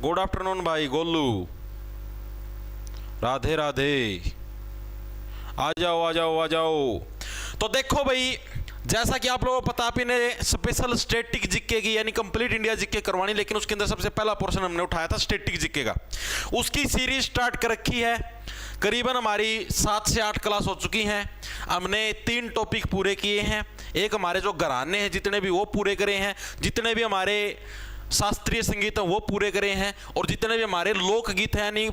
Good afternoon भाई गोलू, राधे राधे। आ जाओ आ जाओ आ जाओ। तो देखो भाई, जैसा कि आप लोगों को पता, आप इन्हें स्पेशल स्टैटिक जीके की यानी कंप्लीट इंडिया जीके करवानी, लेकिन उसके अंदर सबसे पहला पोर्शन हमने उठाया था स्टैटिक जीके का। उसकी सीरीज स्टार्ट कर रखी है। करीबन हमारी 7 से 8 क्लास हो चुकी हैं। हमने 3 टॉपिक पूरे किए हैं। एक हमारे जो घराने हैं जितने भी वो पूरे करे हैं, जितने भी हमारे शास्त्रीय संगीत है वो पूरे करे हैं, और जितने भी हमारे लोकगीत हैं यानी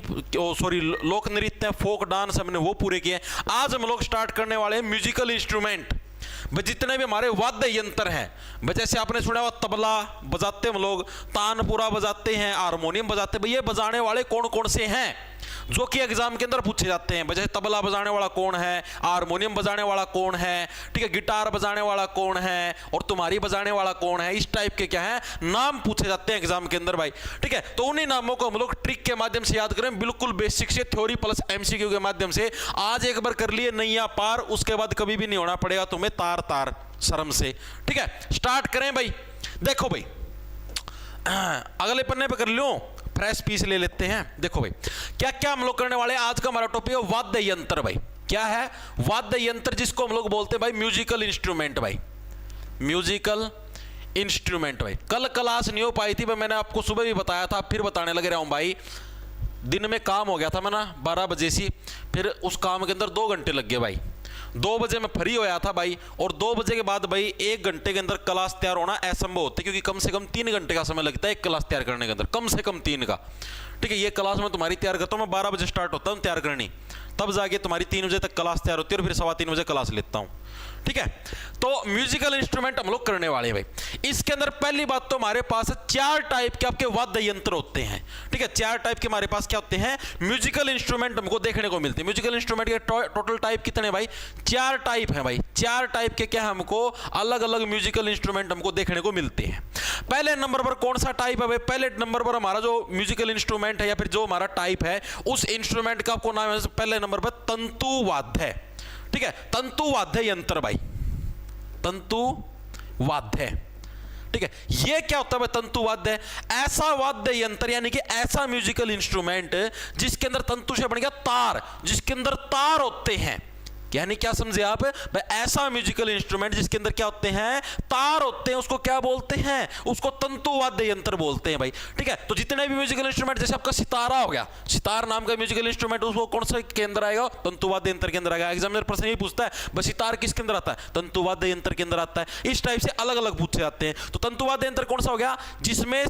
सॉरी लोक नृत्य फोक डांस हमने वो पूरे किए हैं। आज हम लोग स्टार्ट करने वाले हैं म्यूजिकल इंस्ट्रूमेंट। भाई जितने भी हमारे वाद्य यंत्र हैं, भाई जैसे आपने सुना हुआ तबला बजाते हम लोग, तानपुरा बजाते हैं, हारमोनियम बजाते हैं। भाई ये बजाने वाले कौन कौन से हैं जो कि एग्जाम के अंदर पूछे जाते हैं। जैसे तबला बजाने वाला कौन है, हारमोनियम बजाने वाला कौन है, ठीक है, गिटार बजाने वाला कौन है, और तुम्हारी बजाने वाला कौन है, इस टाइप के क्या है नाम पूछे जाते हैं एग्जाम के अंदर भाई। ठीक है, तो उन्हीं नामों को हम लोग ट्रिक के माध्यम से याद करें, बिल्कुल बेसिक से, थ्योरी प्लस एमसीक्यू के माध्यम से। आज एक बार कर लिए नैया पार, उसके बाद कभी भी नहीं होना पड़ेगा तुम्हें तार तार शर्म से। ठीक है, स्टार्ट करें भाई। देखो भाई, अगले पन्ने पे कर लो, फ्रेश पीस ले लेते हैं। देखो भाई क्या क्या हम लोग करने वाले हैं। आज का हमारा टॉपिक है वाद्य यंत्र भाई। क्या है वाद्य यंत्र, जिसको हम लोग बोलते हैं भाई म्यूजिकल इंस्ट्रूमेंट भाई, म्यूजिकल इंस्ट्रूमेंट भाई। कल क्लास नहीं हो पाई थी भाई, मैंने आपको सुबह भी बताया था, फिर बताने लग रहा हूं भाई। दिन में काम हो गया था मैं ना 12 बजे से, फिर उस काम के अंदर 2 घंटे लग गए भाई। 2 बजे मैं फ्री होया था भाई, और 2 बजे के बाद भाई 1 घंटे के अंदर क्लास तैयार होना असंभव होता है, क्योंकि कम से कम 3 घंटे का समय लगता है एक क्लास तैयार करने के अंदर, कम से कम 3 का। ठीक है, ये क्लास मैं तुम्हारी तैयार करता हूँ, मैं 12 बजे स्टार्ट होता हूँ तैयार करनी, तब जाके तुम्हारी 3 बजे तक क्लास तैयार होती है, और फिर 3:15 बजे क्लास लेता हूँ। ठीक है, तो म्यूजिकल इंस्ट्रूमेंट हम लोग करने वाले हैं भाई। इसके अंदर पहली बात तो हमारे पास 4 टाइप के आपके वाद्य यंत्र होते हैं। ठीक है, 4 टाइप के हमारे पास क्या होते हैं म्यूजिकल इंस्ट्रूमेंट हमको देखने को मिलते हैं। म्यूजिकल इंस्ट्रूमेंट के टोटल टाइप कितने भाई, 4 टाइप है भाई। 4 टाइप के क्या हमको अलग अलग म्यूजिकल इंस्ट्रूमेंट हमको देखने को मिलते हैं। पहले नंबर पर कौन सा टाइप है भाई, पहले नंबर पर हमारा जो म्यूजिकल इंस्ट्रूमेंट है या फिर जो हमारा टाइप है, उस इंस्ट्रूमेंट का आपको नाम है पहले नंबर पर तंतु वाद्य। ठीक है, तंतु वाद्य यंत्र भाई, तंतु वाद्य। ठीक है, ये क्या होता है भाई तंतु वाद्य? ऐसा वाद्य यंत्र यानी कि ऐसा म्यूजिकल इंस्ट्रूमेंट जिसके अंदर तंतु से बन गया तार, जिसके अंदर तार होते हैं। यानी क्या समझे आप भाई, ऐसा म्यूजिकल इंस्ट्रूमेंट जिसके अंदर क्या होते हैं तार होते हैं, उसको क्या बोलते हैं, उसको तंतु वाद्य यंत्र बोलते हैं भाई। ठीक है, तो जितने भी म्यूजिकल इंस्ट्रूमेंट, जैसे आपका सितारा हो गया, सितार नाम का म्यूजिकल इंस्ट्रूमेंट, उसको कौन सा के अंदर आएगा, तंतु वाद्य यंत्र के अंदर आएगा। एग्जामिनर प्रश्न ये पूछता है बस सितार किसके अंदर आता है, तंतु वाद्य यंत्र के अंदर आता है। इस टाइप से अलग अलग पूछे जाते हैं। तो तंतु वाद्य यंत्र कौन सा हो गया, जिसमें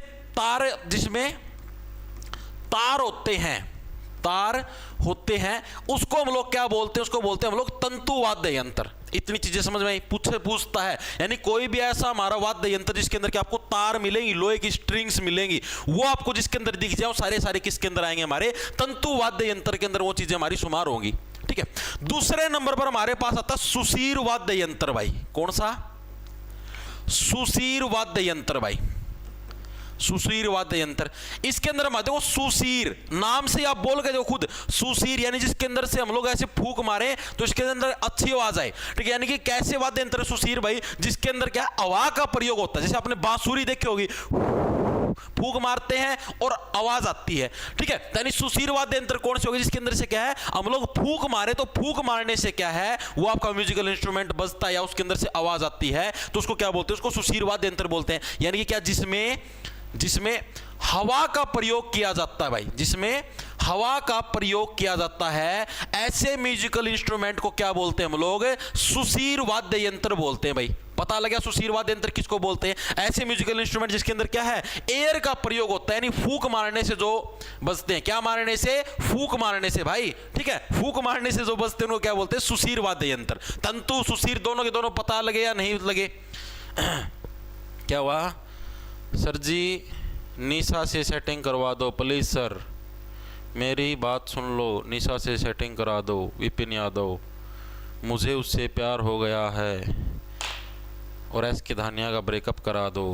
तार होते हैं, तार होते हैं, उसको हम लोग क्या बोलते हैं, उसको बोलते हैं हम लोग तंतु वाद्य यंत्र। इतनी चीजें समझ में पूछता है, यानी कोई भी ऐसा हमारा वाद्य यंत्र जिसके अंदर क्या आपको तार मिलेंगी, लोहे की स्ट्रिंग्स मिलेंगी, वो आपको जिसके अंदर दिख जाए, सारे किसके अंदर आएंगे, हमारे तंतु वाद्य यंत्र के अंदर वो चीजें हमारी शुमार होंगी। ठीक है, दूसरे नंबर पर हमारे पास आता है सुशीर वाद्य यंत्र भाई। कौन सा, सुशीर वाद्य यंत्र भाई, सुशीर वाद्य यंत्र। इसके अंदर हम आते हैं सुशीर, नाम से आप बोल के जो खुद सुशीर, यानी जिसके अंदर से हम लोग ऐसे फूक मारे तो इसके अंदर अच्छी आवाज आए। ठीक है, यानी कि कैसे वाद्य यंत्र सुशीर भाई, जिसके अंदर क्या हवा का प्रयोग होता है। जैसे आपने बांसुरी देखी होगी, फूक मारते हैं और आवाज आती है। ठीक है, यानी सुशीर वाद्य यंत्र कौन से होगी, जिसके अंदर से क्या है हम लोग फूक मारे, तो फूक मारने से क्या है वो आपका म्यूजिकल इंस्ट्रूमेंट बजता है या उसके अंदर से आवाज आती है, तो उसको क्या बोलते हैं, उसको सुशीर वाद्य यंत्र बोलते हैं। यानी कि क्या, जिसमें हवा का प्रयोग किया जाता है भाई, जिसमें हवा का प्रयोग किया जाता है, ऐसे म्यूजिकल इंस्ट्रूमेंट को क्या बोलते हैं हम लोग, सुशीर वाद्य यंत्र बोलते हैं भाई। पता लगा सुशीर वाद्य यंत्र किसको बोलते हैं, ऐसे म्यूजिकल इंस्ट्रूमेंट जिसके अंदर क्या है एयर का प्रयोग होता है, यानी फूक मारने से जो बजते हैं, क्या मारने से, फूक मारने से भाई। ठीक है, फूक मारने से जो बजते हैं उनको क्या बोलते हैं, सुशीर वाद्य यंत्र। तंतु सुशीर दोनों के दोनों पता लगे या नहीं लगे? क्या हुआ सर जी, निशा से सेटिंग करवा दो प्लीज सर, मेरी बात सुन लो, निशा से सेटिंग करा दो। विपिन यादव, मुझे उससे प्यार हो गया है, और एस के धानिया का ब्रेकअप करा दो।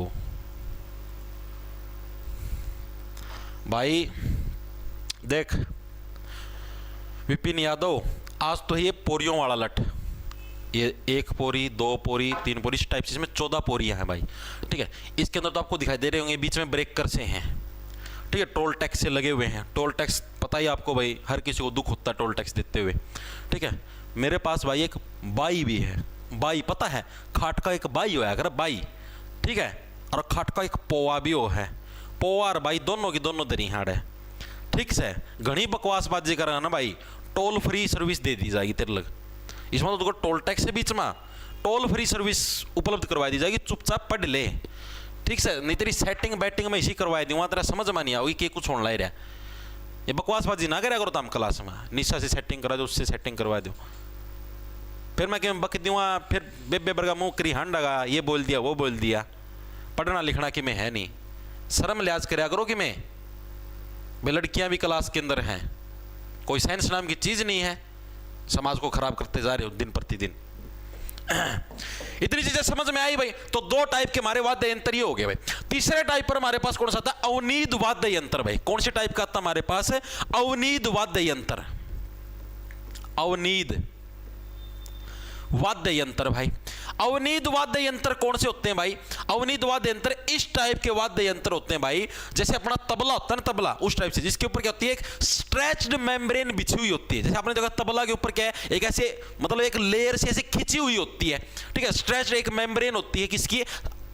भाई देख विपिन यादव, आज तो ये पोरियों वाला लट, ये 1 पोरी 2 पोरी 3 पोरी इस टाइप से, इसमें 14 पोरियां हैं भाई। ठीक है, इसके अंदर तो आपको दिखाई दे रहे होंगे बीच में ब्रेकर से हैं। ठीक है, टोल टैक्स से लगे हुए हैं। टोल टैक्स पता ही आपको भाई, हर किसी को दुख होता है टोल टैक्स देते हुए, ठीक है। मेरे पास भाई एक बाई भी है, बाई पता है, खाट का एक बाई होया कर बाई, ठीक है, और खाट का एक पोवा भी हो है। पोवा और बाई दोनों की दोनों दरी हाड़ है, ठीक से। घनी बकवासबाजी करेगा ना भाई, टोल फ्री सर्विस दे दी जाएगी तेरे लग, इसमें तो तुमको टोल टैक्स के बीच में टोल फ्री सर्विस उपलब्ध करवा दी जाएगी, चुपचाप पढ़ ले, ठीक से। नहीं तेरी सेटिंग बैटिंग में इसी करवा दी, वहाँ तेरा समझ में नहीं आओगी कि कुछ होने ला रहा। ये बकवासबाजी ना करा करो तुम क्लास में, निशा से सेटिंग करा दो, उससे सेटिंग करवा दो, फिर मैं क्या बक दूँगा, फिर बेबे बर्गा मुँह करी हांडगा, ये बोल दिया वो बोल दिया। पढ़ना लिखना कि मैं है नहीं, शर्म लिहाज कराया करो कि मैं भाई, लड़कियाँ भी क्लास के अंदर हैं, कोई साइंस नाम की चीज़ नहीं है, समाज को खराब करते जा रहे हो दिन प्रतिदिन। इतनी चीजें समझ में आई भाई। तो दो टाइप के हमारे वाद्य यंत्र ये हो गए भाई। तीसरे टाइप पर हमारे पास कौन सा आता है? अवनीद वाद्य यंत्र भाई। कौन से टाइप का आता हमारे पास है? अवनीद वाद्य यंत्र। अवनीद वाद्य यंत्र भाई। अवनीद वाद्य यंत्र कौन से होते हैं भाई? अवनीद वाद्य यंत्र इस टाइप के वाद्य यंत्र होते हैं भाई, जैसे अपना तबला होता है ना, तबला उस टाइप से, जिसके ऊपर क्या होती है? एक स्ट्रेच्ड मेम्ब्रेन बिछी हुई होती है। जैसे आपने देखा तबला के ऊपर क्या है? एक ऐसे मतलब एक लेयर से ऐसे खिंची हुई होती है, ठीक है। स्ट्रेच्ड एक मेम्ब्रेन होती है किसकी?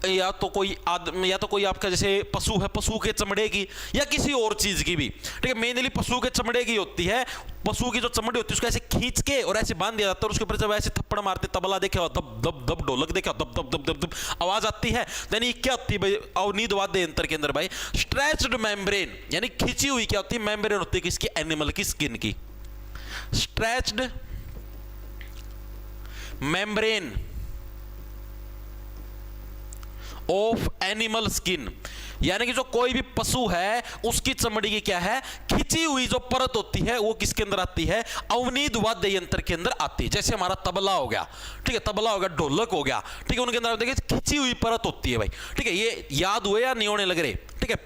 या तो कोई आदमी, या तो कोई आपका जैसे पशु है, पशु के चमड़े की, या किसी और चीज की भी, ठीक है। मेनली पशु के चमड़े की होती है। पशु की जो चमड़ी होती है उसको ऐसे खींच के और ऐसे बांध दिया जाता है, और उसके ऊपर जब ऐसे थप्पड़ मारते, तबला देखे दब दब दब, ढोलक देखे दब दब दब दब दब आवाज आती है। यानी क्या होती है भाई अवनीद वाद्य यंत्र के अंदर भाई? स्ट्रेच्ड मेम्ब्रेन, यानी खींची हुई क्या होती है? मेम्ब्रेन होती है किसकी? एनिमल की स्किन की। Stretched membrane of animal skin, यानी कि जो कोई भी पशु है उसकी चमड़ी की क्या है? खिंची हुई जो परत होती है, वो किसके अंदर आती है? अवनीद वाद्य यंत्र के अंदर आती है। जैसे हमारा तबला हो गया, ठीक है, तबला हो गया, ढोलक हो गया, ठीक है, उनके अंदर देखिए खिंची हुई परत होती है भाई, ठीक है। ये याद हुए या नहीं होने लग रहे? ठीक है।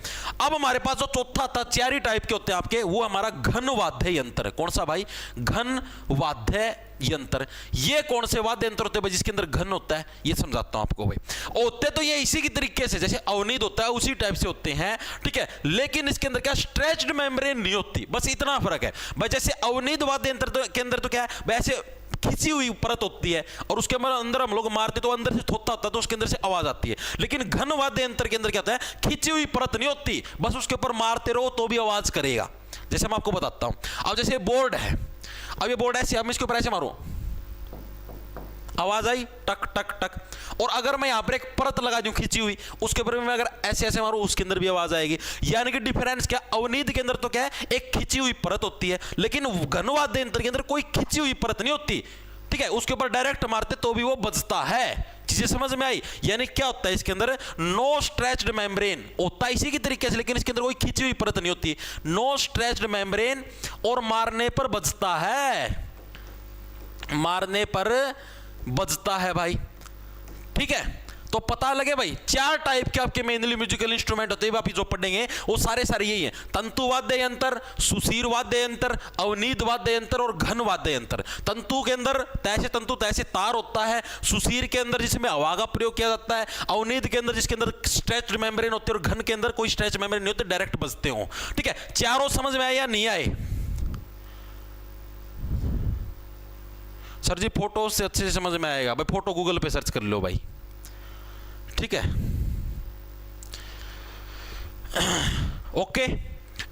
अब हमारे पास जो चौथा था, चार ही टाइप के होते हैं आपके, वो हमारा घन वाद्य यंत्र है। कौन सा भाई? घन वाद्य यंत्र। ये कौन से वाद्य यंत्र होते हैं भाई जिसके अंदर घन होता है? ये समझाता हूं आपको भाई। होते तो ये इसी की तरीके से जैसे अवनीद होता है उसी टाइप से होते हैं, ठीक है, लेकिन इसके अंदर क्या? स्ट्रेच्ड मेम्ब्रेन नहीं होती, बस इतना फर्क है भाई। जैसे अवनीद वाद्य यंत्र के अंदर तो क्या है वैसे खिंची हुई परत होती है, और उसके अंदर हम लोग मारते तो अंदर से थोथा होता है, तो उसके अंदर से आवाज आती है। लेकिन घन वाद्य यंत्र के अंदर क्या होता है? खिंची हुई परत नहीं होती, बस उसके ऊपर मारते रहो तो भी आवाज करेगा। जैसे मैं आपको बताता हूं, अब जैसे बोर्ड है, अब ये बोर्ड ऐसे, अब मैं इसके ऊपर ऐसे मारूं, आवाज आई टक टक टक। और अगर मैं यहां पर एक परत लगा दूं खिंची हुई, उसके ऊपर मैं अगर ऐसे ऐसे मारूं, उसके अंदर भी आवाज आएगी। यानी कि डिफरेंस क्या? अवनीद के अंदर तो क्या है? एक खिंची हुई परत होती है, लेकिन घन वाद्य यंत्र के अंदर कोई खिंची हुई परत नहीं होती, ठीक है। उसके ऊपर डायरेक्ट मारते तो भी वो बजता है। चीजें समझ में आई? यानी क्या होता है इसके अंदर? नो स्ट्रेच्ड मेम्ब्रेन होता है इसी की तरीके से, लेकिन इसके अंदर कोई खिंची हुई परत नहीं होती। नो स्ट्रेच्ड मेम्ब्रेन, और मारने पर बजता है, मारने पर बजता है भाई, ठीक है। तो पता लगे भाई चार टाइप के आपके मेनली म्यूजिकल इंस्ट्रूमेंट होते हैं, आप जो पढ़ेंगे वो सारे सारे यही हैं: तंतु वाद्य यंत्र, सुशीर वाद्य यंत्र, अवनीद वाद्य यंत्र और घन वाद्य यंत्र। तंतु के अंदर तैसे तंतु तैसे तार होता है, सुशीर के अंदर जिसमें हवा का प्रयोग किया जाता है, अवनीद के अंदर जिसके अंदर स्ट्रेच्ड मेम्ब्रेन होते हैं, और घन के अंदर कोई स्ट्रेच मेम्ब्रेन नहीं होते, डायरेक्ट बजते हो, ठीक है। चारों समझ में आए या नहीं आए? सर जी फोटो से अच्छे से समझ में आएगा भाई, फोटो गूगल पे सर्च कर लो भाई, ठीक है। ओके,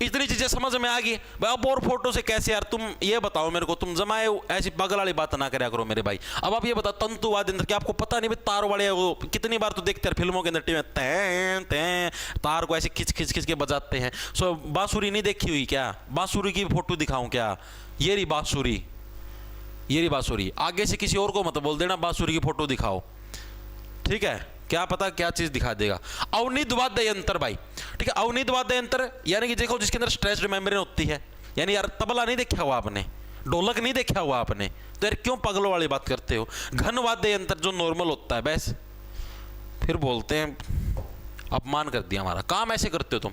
इतनी चीजें समझ में आ गई भाई। अब और फोटो से कैसे यार? तुम ये बताओ मेरे को, तुम जमाए ऐसी पागल वाली बात ना करा करो मेरे भाई। अब आप ये बताओ तंतु वाद्य यंत्र, क्या आपको पता नहीं भाई? तार वाले वो कितनी बार तो देखते हैं फिल्मों के अंदर, टीवी में तैं तैं तार को ऐसे खिंच खिंच खिंच के बजाते हैं। सो बांसुरी नहीं देखी हुई क्या? बांसुरी की फोटो दिखाऊं क्या? ये रही बांसुरी, ये रही बांसुरी। आगे से किसी और को मत बोल देना बांसुरी की फोटो दिखाओ, ठीक है, क्या पता क्या चीज दिखा देगा। अवनीद वाद्य यंत्र भाई, ठीक है। अवनीद वाद्य यंत्र यानी कि देखो जिसके अंदर स्ट्रेच्ड मेम्ब्रेन होती है। यानी यार तबला नहीं देखा हुआ आपने, ढोलक नहीं देखा हुआ आपने, तो यार क्यों पागलों वाली बात करते हो? घन वाद्य यंत्र जो नॉर्मल होता है, बस फिर बोलते हैं अपमान कर दिया हमारा, काम ऐसे करते हो तुम।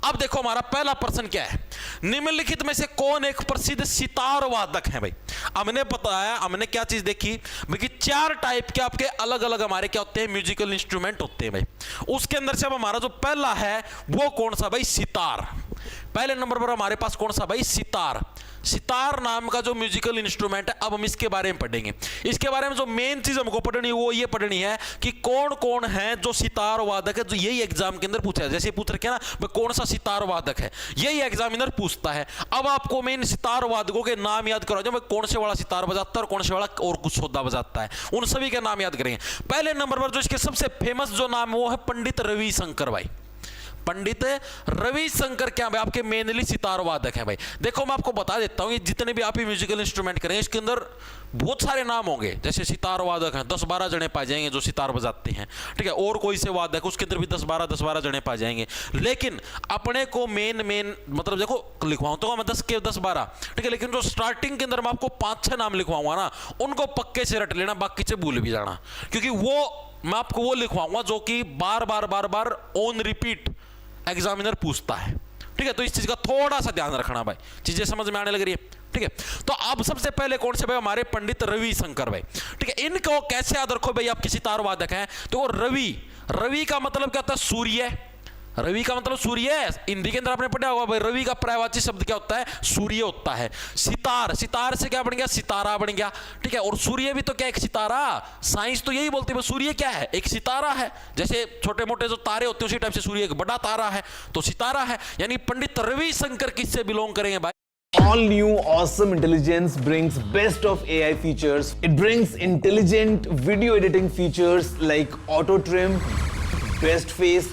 अब देखो हमारा पहला प्रश्न क्या है? निम्नलिखित में से कौन एक प्रसिद्ध सितार वादक है भाई? हमने बताया, हमने क्या चीज देखी भाई कि चार टाइप के आपके अलग अलग हमारे क्या होते हैं? म्यूजिकल इंस्ट्रूमेंट होते हैं भाई। उसके अंदर से अब हमारा जो पहला है वो कौन सा भाई, सितार। पहले नंबर पर हमारे पास कौन सा भाई, सितार। सितार नाम का जो म्यूजिकल इंस्ट्रूमेंट है, अब हम इसके बारे में पढ़ेंगे। इसके बारे में जो मेन चीज हमको पढ़नी है वो ये पढ़नी है कि कौन कौन है जो सितार वादक है, जो यही एग्जाम के अंदर पूछा है। जैसे पूछ रखे ना भाई कौन सा सितार वादक है, यही एग्जामिनर पूछता है। अब आपको मेन सितार वादकों के नाम याद करो, जो कौन से वाला सितार बजाता है और कौन से वाला और कुछ सौदा बजाता है, उन सभी के नाम याद करेंगे। पहले नंबर पर जो इसके सबसे फेमस जो नाम है वो है पंडित रविशंकर भाई। पंडित रविशंकर क्या भाई आपके मेनली सितार वादक हैं भाई। देखो मैं आपको बता देता हूं, जितने भी आप म्यूजिकल इंस्ट्रूमेंट करें इसके अंदर बहुत सारे नाम होंगे। जैसे सितार वादक हैं 10-12 जने पाए जाएंगे जो सितार बजाते हैं, ठीक है। और कोई से वादक उसके अंदर भी 10-12 जने पाए जाएंगे। लेकिन अपने को मेन मतलब देखो लिखवाऊं तो मैं 10 के 10-12, ठीक है। लेकिन जो स्टार्टिंग के अंदर मैं आपको 5-6 नाम लिखवाऊंगा ना, उनको पक्के से रट लेना, बाकी से भूल भी जाना, क्योंकि वो मैं आपको वो लिखवाऊंगा जो कि बार बार ऑन रिपीट एग्जामिनर पूछता है, ठीक है। तो इस चीज का थोड़ा सा ध्यान रखना भाई, चीजें समझ में आने लग रही है, ठीक है। तो अब सबसे पहले कौन से भाई, हमारे पंडित रविशंकर भाई, ठीक है। इनको कैसे याद रखो भाई, आपके सितार वादक हैं तो रवि का मतलब क्या होता है, सूर्य। रवि का मतलब सूर्य है। हिंदी के अंदर आपने पढ़ा होगा भाई, रवि का पर्यायवाची शब्द क्या होता है, सूर्य होता है। सितार से क्या बन गया, सितारा बन गया, ठीक है। और सूर्य भी तो क्या, एक सितारा। साइंस तो यही बोलती है सूर्य क्या है, एक सितारा है। जैसे छोटे मोटे जो तारे होते हैं उसी टाइप से सूर्य एक बड़ा तारा है, तो सितारा है। यानी पंडित रविशंकर किससे बिलोंग करेंगे भाई। All new awesome intelligence brings best of AI features. It brings intelligent video editing features like auto trim, best face.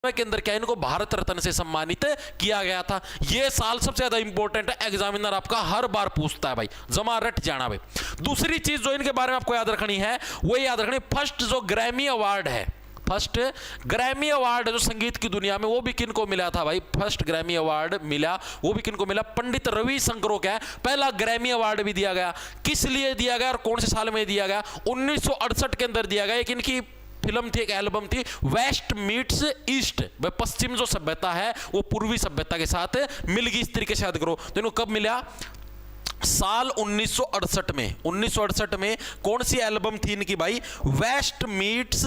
के अंदर क्या इनको भारत रत्न से सम्मानित किया गया था। यह साल सबसे ज्यादा इंपॉर्टेंट है, एग्जामिनर आपका हर बार पूछता है भाई, जमा रट जाना भाई। दूसरी चीज जो इनके बारे में आपको याद रखनी है वो याद रखनी, फर्स्ट जो ग्रैमी अवार्ड है, फर्स्ट ग्रैमी अवार्ड जो संगीत की दुनिया में, वो भी किनको मिला था भाई, फर्स्ट ग्रैमी अवार्ड मिला, वो भी किनको मिला, पंडित रविशंकर को क्या है पहला ग्रैमी अवार्ड भी दिया गया। किस लिए दिया गया और कौन से साल में दिया गया, 1968 के अंदर दिया गया। एक इनकी फिल्म थी, एक एल्बम थी, वेस्ट मीट्स ईस्ट, पश्चिम जो सभ्यता है वो पूर्वी सभ्यता के साथ मिल गई, इस तरीके से याद करो। तो इनको कब मिला, साल 1968 में। 1968 में कौन सी एल्बम थी इनकी भाई, वेस्ट मीट्स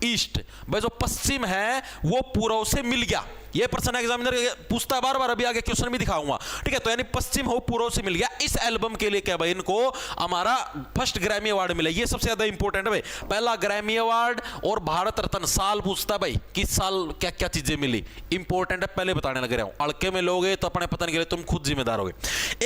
ईस्ट, भाई जो पश्चिम है वो पूर्व से मिल गया। ये प्रश्न एग्जामिनर पूछता है बार, अभी आगे क्वेश्चन भी दिखाऊंगा, ठीक है। तो यानी पश्चिम हो पूर्व से मिल गया, इस एल्बम के लिए क्या भाई इनको हमारा फर्स्ट ग्रैमी अवार्ड मिला। ये सबसे ज्यादा इंपॉर्टेंट है भाई, पहला ग्रैमी अवार्ड और भारत रत्न। साल पूछता है भाई किस साल क्या क्या चीजें मिली, इंपॉर्टेंट है, पहले बताने लग रहा हूं। अड़के में लोगे तो अपने पता नहीं तुम खुद जिम्मेदार होगे।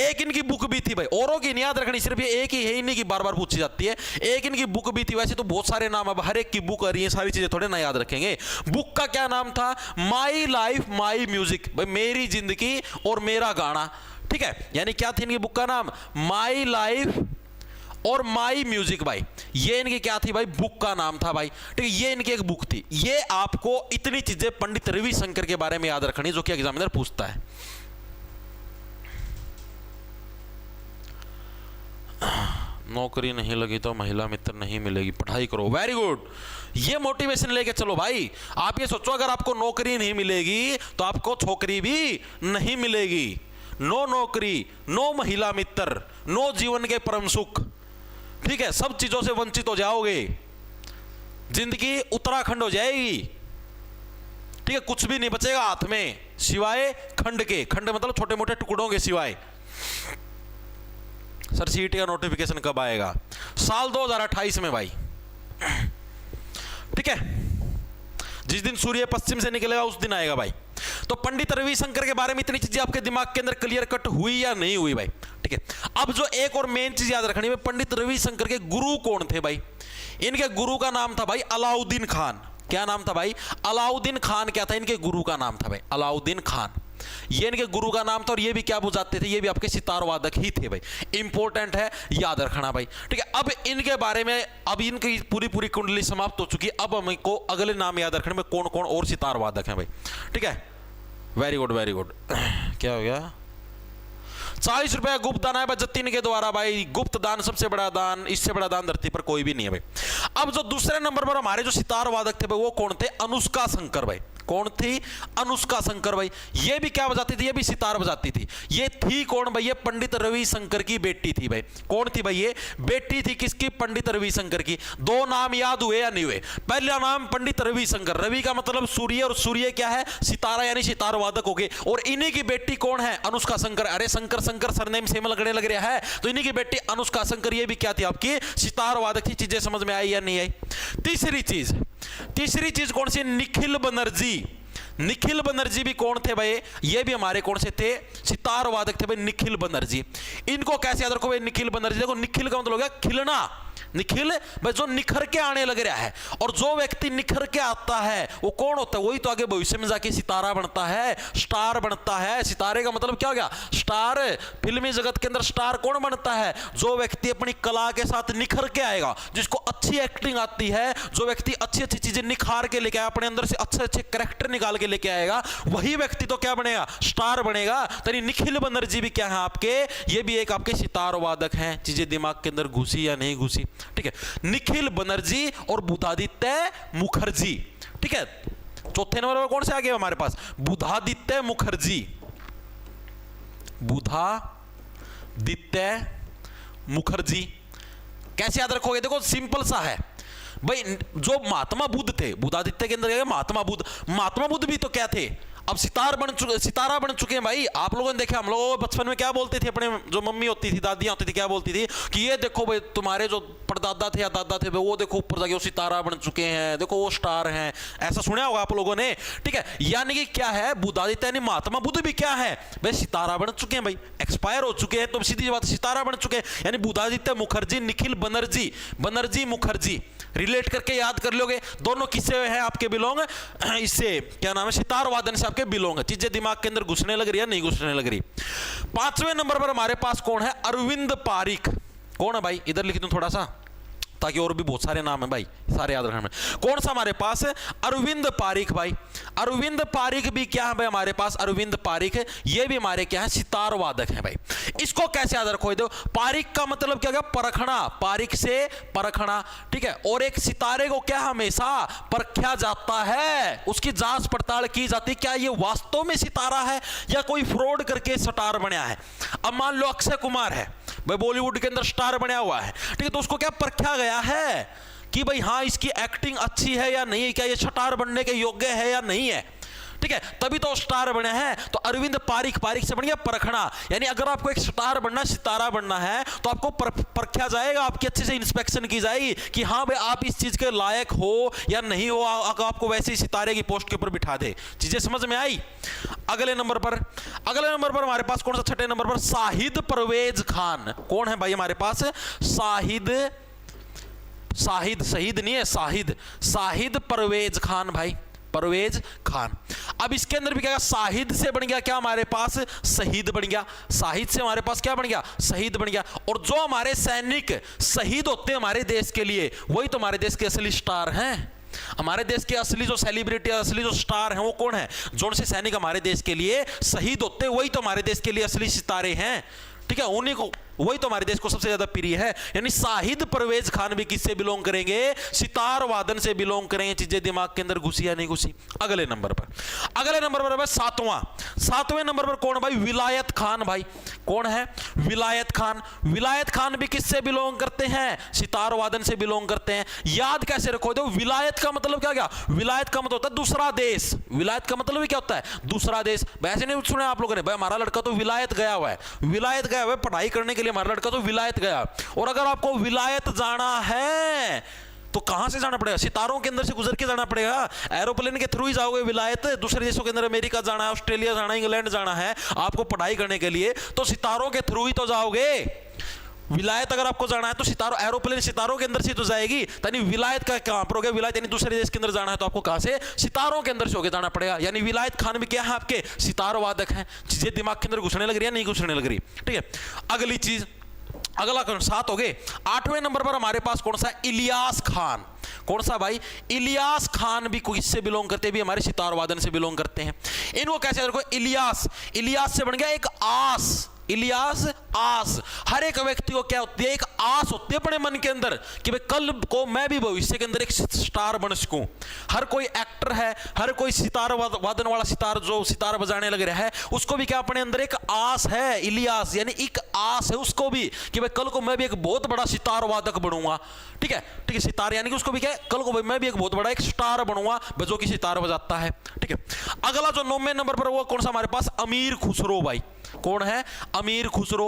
एक इनकी बुक भी थी भाई, औरों की नहीं याद रखनी, सिर्फ ये एक ही है, इन्हीं की बार पूछी जाती है। एक इनकी बुक भी थी, वैसे तो बहुत सारे नाम, अब हर एक की बुक आ रही है, सारी चीजें थोड़े ना याद रखेंगे। बुक का क्या नाम था, माई लाइफ माई म्यूजिक, भाई मेरी जिंदगी और मेरा गाना, ठीक है। यानी क्या थी इनकी बुक का नाम, माई लाइफ और माई म्यूजिक भाई। ये इनकी क्या थी भाई, बुक का नाम था भाई, ठीक है। ये इनकी एक बुक थी। ये आपको इतनी चीजें पंडित रविशंकर के बारे में याद रखनी जो कि एग्जामिनर पूछता है। नौकरी नहीं लगी तो महिला मित्र नहीं मिलेगी, पढ़ाई करो, वेरी गुड। ये मोटिवेशन लेके चलो भाई। आप ये सोचो अगर आपको नौकरी नहीं मिलेगी तो आपको छोकरी भी नहीं मिलेगी। नो नौकरी, नो महिला मित्र, नो जीवन के परम सुख, ठीक है। सब चीजों से वंचित हो जाओगे, जिंदगी उत्तराखंड हो जाएगी, ठीक है। कुछ भी नहीं बचेगा हाथ में सिवाय खंड के, खंड मतलब छोटे मोटे टुकड़ों के सिवाय। सर सीईटी का नोटिफिकेशन कब आएगा, साल 2028 में भाई, ठीक है। जिस दिन सूर्य पश्चिम से निकलेगा उस दिन आएगा भाई। तो पंडित रविशंकर के बारे में इतनी चीजें आपके दिमाग के अंदर क्लियर कट हुई या नहीं हुई भाई, ठीक है। अब जो एक और मेन चीज याद रखनी है, पंडित रविशंकर के गुरु कौन थे भाई। इनके गुरु का नाम था भाई अलाउद्दीन खान। क्या नाम था भाई, अलाउद्दीन खान। क्या था इनके गुरु का नाम था भाई, अलाउद्दीन खान। ये इनके गुरु का नाम था और ये भी क्या बुझाते थे, ये भी आपके सितार वादक ही थे भाई। इंपॉर्टेंट है, याद रखना भाई, ठीक है। अब इनके बारे में, अब इनकी पूरी कुंडली समाप्त हो चुकी है। अब हमको अगले नाम याद रखने में कौन कौन और सितार वादक हैं भाई, ठीक है। Very good very good. क्या हो गया, 40 रुपया गुप्त दान है भाई जतीन के द्वारा भाई। गुप्त दान सबसे बड़ा दान, इससे बड़ा दान धरती पर कोई भी नहीं है भाई। अब जो दूसरे नंबर पर हमारे जो सितार वादक थे भाई वो कौन थे, अनुष्का शंकर भाई। कौन थी? अनुष्का शंकर भाई। ये भी क्या बजाती थी? ये भी सितार बजाती थी। ये थी कौन भाई? ये पंडित रविशंकर की बेटी थी भाई। कौन थी भाई? ये बेटी थी किसकी? पंडित रविशंकर की। दो नाम याद हुए या नहीं हुए? पहला नाम पंडित रविशंकर, रवि का मतलब सूर्य और सूर्य क्या है? सितारा, यानी सितार वादक हो गए। और इन्हीं की बेटी कौन है? अनुष्का शंकर। अरे शंकर शंकर सरनेम सेम लगने लग रहा है, तो इन्हीं की बेटी अनुष्का शंकर ये भी क्या थी? आपकी सितार वादक थी। चीजें समझ में आई या नहीं आई? तीसरी चीज कौन सी? निखिल बनर्जी। निखिल बनर्जी भी कौन थे भाई? ये भी हमारे कौन से थे? सितार वादक थे भाई, निखिल बनर्जी। इनको कैसे याद रखो भाई? निखिल बनर्जी। देखो निखिल का मतलब हो गया खिलना। निखिल भाई जो निखर के आने लग रहा है, और जो व्यक्ति निखर के आता है वो कौन होता है? वही तो आगे भविष्य में जाके सितारा बनता है, स्टार बनता है। सितारे का मतलब क्या हो गया? स्टार। फिल्मी जगत के अंदर स्टार कौन बनता है? जो व्यक्ति अपनी कला के साथ निखर के आएगा, जिसको अच्छी एक्टिंग आती है, जो व्यक्ति अच्छी अच्छी चीजें निखार के लेके आए, अपने अंदर से अच्छे अच्छे कैरेक्टर निकाल के लेके आएगा, वही व्यक्ति तो क्या बनेगा? स्टार बनेगा। तो निखिल बनर्जी भी क्या है आपके? ये भी एक आपके सितार वादक हैं। चीजें दिमाग के अंदर घुसी या नहीं घुसी? ठीक है, निखिल बनर्जी और बुधादित्य मुखर्जी। ठीक है, चौथे नंबर पर कौन से आ गए हमारे पास? बुधादित्य मुखर्जी। बुधादित्य मुखर्जी कैसे याद रखोगे? देखो सिंपल सा है भाई। जो महात्मा बुद्ध थे, बुधादित्य के अंदर क्या है? महात्मा बुद्ध। महात्मा बुद्ध भी तो क्या थे? अब सितारा बन चुके हैं भाई। आप लोगों ने देखा, हम लोग बचपन में क्या बोलते थे? अपने जो मम्मी होती थी, दादियां होती थी, क्या बोलती थी कि ये देखो भाई तुम्हारे जो परदादा थे या दादा थे वो देखो ऊपर जाके वो सितारा बन चुके हैं, देखो वो स्टार हैं। ऐसा सुना होगा आप लोगों ने। ठीक है, यानी कि क्या है? बुधादित्य यानी महात्मा बुद्ध भी क्या है भाई? सितारा बन चुके हैं भाई, एक्सपायर हो चुके हैं, तो सीधी बात सितारा बन चुके हैं। यानी बुधादित्य मुखर्जी, निखिल बनर्जी, बनर्जी मुखर्जी रिलेट करके याद कर लोगे। दोनों किससे हैं आपके? बिलोंग इससे, क्या नाम है? सितार वादन से आपके बिलोंग है। चीजें दिमाग के अंदर घुसने लग रही है, नहीं घुसने लग रही? पांचवें नंबर पर हमारे पास कौन है? अरविंद पारिक। कौन है भाई? इधर लिख दूं थोड़ा सा, ताकि और भी बहुत सारे नाम है भाई, सारे याद रखने में। कौन सा हमारे पास है? अरविंद पारिक भाई। अरविंद पारिक भी क्या है भाई हमारे पास? अरविंद पारिक है, ये भी हमारे क्या है? सितार वादक है भाई। इसको कैसे याद रखो? दो पारिक का मतलब क्या गया? परखना, पारिक से परखना। ठीक है, और एक सितारे को क्या हमेशा परखा जाता है, उसकी जांच पड़ताल की जाती है, क्या ये वास्तव में सितारा है या कोई फ्रॉड करके स्टार बना है। अब मान लो अक्षय कुमार है भाई, बॉलीवुड के अंदर स्टार बना हुआ है, ठीक है, तो उसको क्या परखा गया है कि भाई हाँ इसकी एक्टिंग अच्छी है या नहीं, क्या ये स्टार बनने के योग्य है या नहीं है। ठीक है, तभी तो स्टार बने हैं। तो अरविंद पारिक, पारिक से बन गया परखना। यानी अगर आपको एक स्टार बनना, सितारा बनना है, तो आपको परखा जाएगा, आपकी अच्छे से इंस्पेक्शन की जाएगी कि हाँ भाई आप इस चीज के लायक हो या नहीं हो, अगर आपको वैसे ही सितारे की पोस्ट के ऊपर बिठा दे। चीजें समझ में आई? अगले नंबर पर हमारे पास कौन सा? छठे नंबर पर शाहिद परवेज खान। कौन है भाई हमारे पास? शहीद नहीं है, शाहिद परवेज खान भाई, परवेज खान। अब इसके अंदर भी क्या? शाहिद से बन गया क्या हमारे पास? शहीद बन गया। शाहिद से हमारे पास क्या बन गया? शहीद बन गया। और जो हमारे सैनिक शहीद होते हैं हमारे देश के लिए, वही तो हमारे देश के असली स्टार हैं। हमारे देश के असली जो सेलिब्रिटी, असली जो स्टार हैं वो कौन है? जो से सैनिक हमारे देश के लिए शहीद होते हैं, वही तो हमारे देश के लिए असली सितारे हैं। ठीक है, उन्हीं को, वही तो हमारे देश को सबसे ज्यादा प्रिय है। यानी शाहिद परवेज खान भी किससे बिलोंग करेंगे? सितार वादन से बिलोंग करेंगे। चीजें दिमाग के अंदर घुसी या नहीं घुसी? अगले नंबर पर सातवें नंबर पर कौन भाई? विलायत खान भाई। कौन है? विलायत खान। विलायत खान भी किससे बिलोंग करते हैं? सितार वादन से बिलोंग करते हैं। याद कैसे रखो? दो विलायत का मतलब क्या गया? विलायत का मतलब होता है दूसरा देश। विलायत का मतलब क्या होता है? दूसरा देश। वैसे नहीं सुना आप लोगों ने भाई हमारा लड़का तो विलायत गया हुआ है, विलायत गया हुआ है पढ़ाई करने के लिए, हमारा लड़का तो विलायत गया। और अगर आपको विलायत जाना है तो कहां से जाना पड़ेगा? सितारों के अंदर से गुजर के जाना पड़ेगा। एरोप्लेन के थ्रू ही जाओगे विलायत। दूसरे देशों के अंदर अमेरिका जाना है, ऑस्ट्रेलिया जाना है, इंग्लैंड जाना है आपको पढ़ाई करने के लिए, तो सितारों के थ्रू ही तो जाओगे। विलायत अगर आपको जाना है तो सितारों, एरोप्लेन सितारों के अंदर से तो जाएगी। यानी विलायत का कहां पर हो गया? विलायत यानी दूसरे देश के अंदर जाना है तो आपको कहां से? सितारों के अंदर से होके जाना पड़ेगा। यानी विलायत खान भी क्या है? आपके सितार वादक हैं। चीजें दिमाग के अंदर घुसने लग रही है, नहीं घुसने लग रही? ठीक है, अगली चीज, अगला कौन? 7 हो गए। 8वें नंबर पर हमारे पास कौन सा? इलियास खान। कौन सा भाई? इलियास खान भी किससे बिलोंग करते हैं? भी हमारे सितार वादन से बिलोंग करते हैं। इनको कैसे रखो? इलियास, इलियास से बन गया एक आस। इलियास आस। हर एक व्यक्ति को क्या होती है, एक आस होती है अपने मन के अंदर कि भाई कल को मैं भी भविष्य के अंदर एक स्टार बन सकूं। हर कोई एक्टर है, हर कोई सितार वादन वाला सितार जो सितार बजाने लग रहा है, उसको भी क्या अपने अंदर एक आस है। इलियास यानी एक आस है उसको भी कि भाई कल को मैं भी एक बहुत बड़ा सितार वादक बनूंगा। ठीक है, सितार यानी कि उसको भी क्या है, कल को भाई मैं भी एक बहुत बड़ा एक स्टार बनूंगा जो कि सितार बजाता है। ठीक है, अगला जो 9वें नंबर पर वो कौन सा हमारे पास, अमीर खुसरो भाई। कौन है, अमीर खुसरो।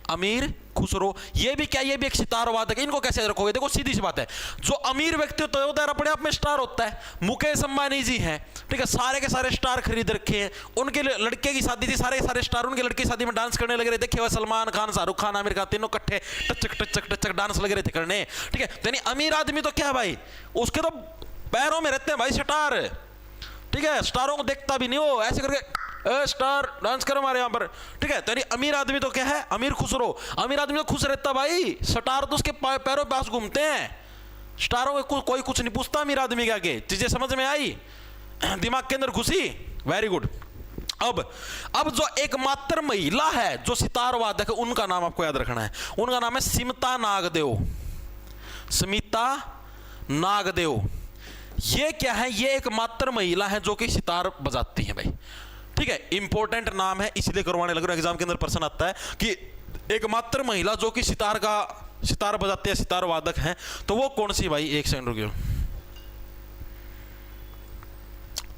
अमीर खुसरो ये भी क्या, ये भी एक सितार वादक है। इनको कैसे रखोगे, देखो सीधी सी बात है, जो अमीर व्यक्ति होता है अपने आप में स्टार होता है। मुकेश अंबानी जी हैं, ठीक है, सारे के सारे स्टार खरीद रखे हैं। उनके लड़के की शादी थी, सारे के सारे स्टार उनके लड़के की शादी में डांस करने लग रहे। देखिए वह सलमान खान, शाहरुख खान, आमिर खान तीनों इकट्ठे टचक टचक टचक डांस लग रहे थे करने। ठीक है, यानी अमीर आदमी तो क्या भाई, उसके तो पैरों में रहते हैं भाई स्टार। ठीक है, स्टारों को देखता भी नहीं, वो ऐसे करके स्टार डांस करो हमारे यहाँ पर। ठीक है, तो यानी अमीर आदमी तो क्या है, अमीर खुसरो। अमीर आदमी तो खुश रहता भाई, स्टार तो उसके पैरों के पास घूमते हैं। स्टारों को कोई कुछ नहीं पूछता अमीर आदमी के आगे। चीजें समझ में आई, दिमाग के अंदर घुसी, वेरी गुड। अब जो एकमात्र महिला है जो सितार वादक है, उनका नाम आपको याद रखना है। उनका नाम है स्मिता नागदेव। स्मिता नागदेव ये क्या है, ये एकमात्र महिला है जो कि सितार बजाती है भाई। ठीक है, इंपॉर्टेंट नाम है इसलिए करवाने लग रहा है, एग्जाम के अंदर प्रश्न आता है कि एकमात्र महिला जो कि सितार बजाते हैं, सितार वादक हैं, तो वो कौन सी भाई, एक सेकंड रुकियो,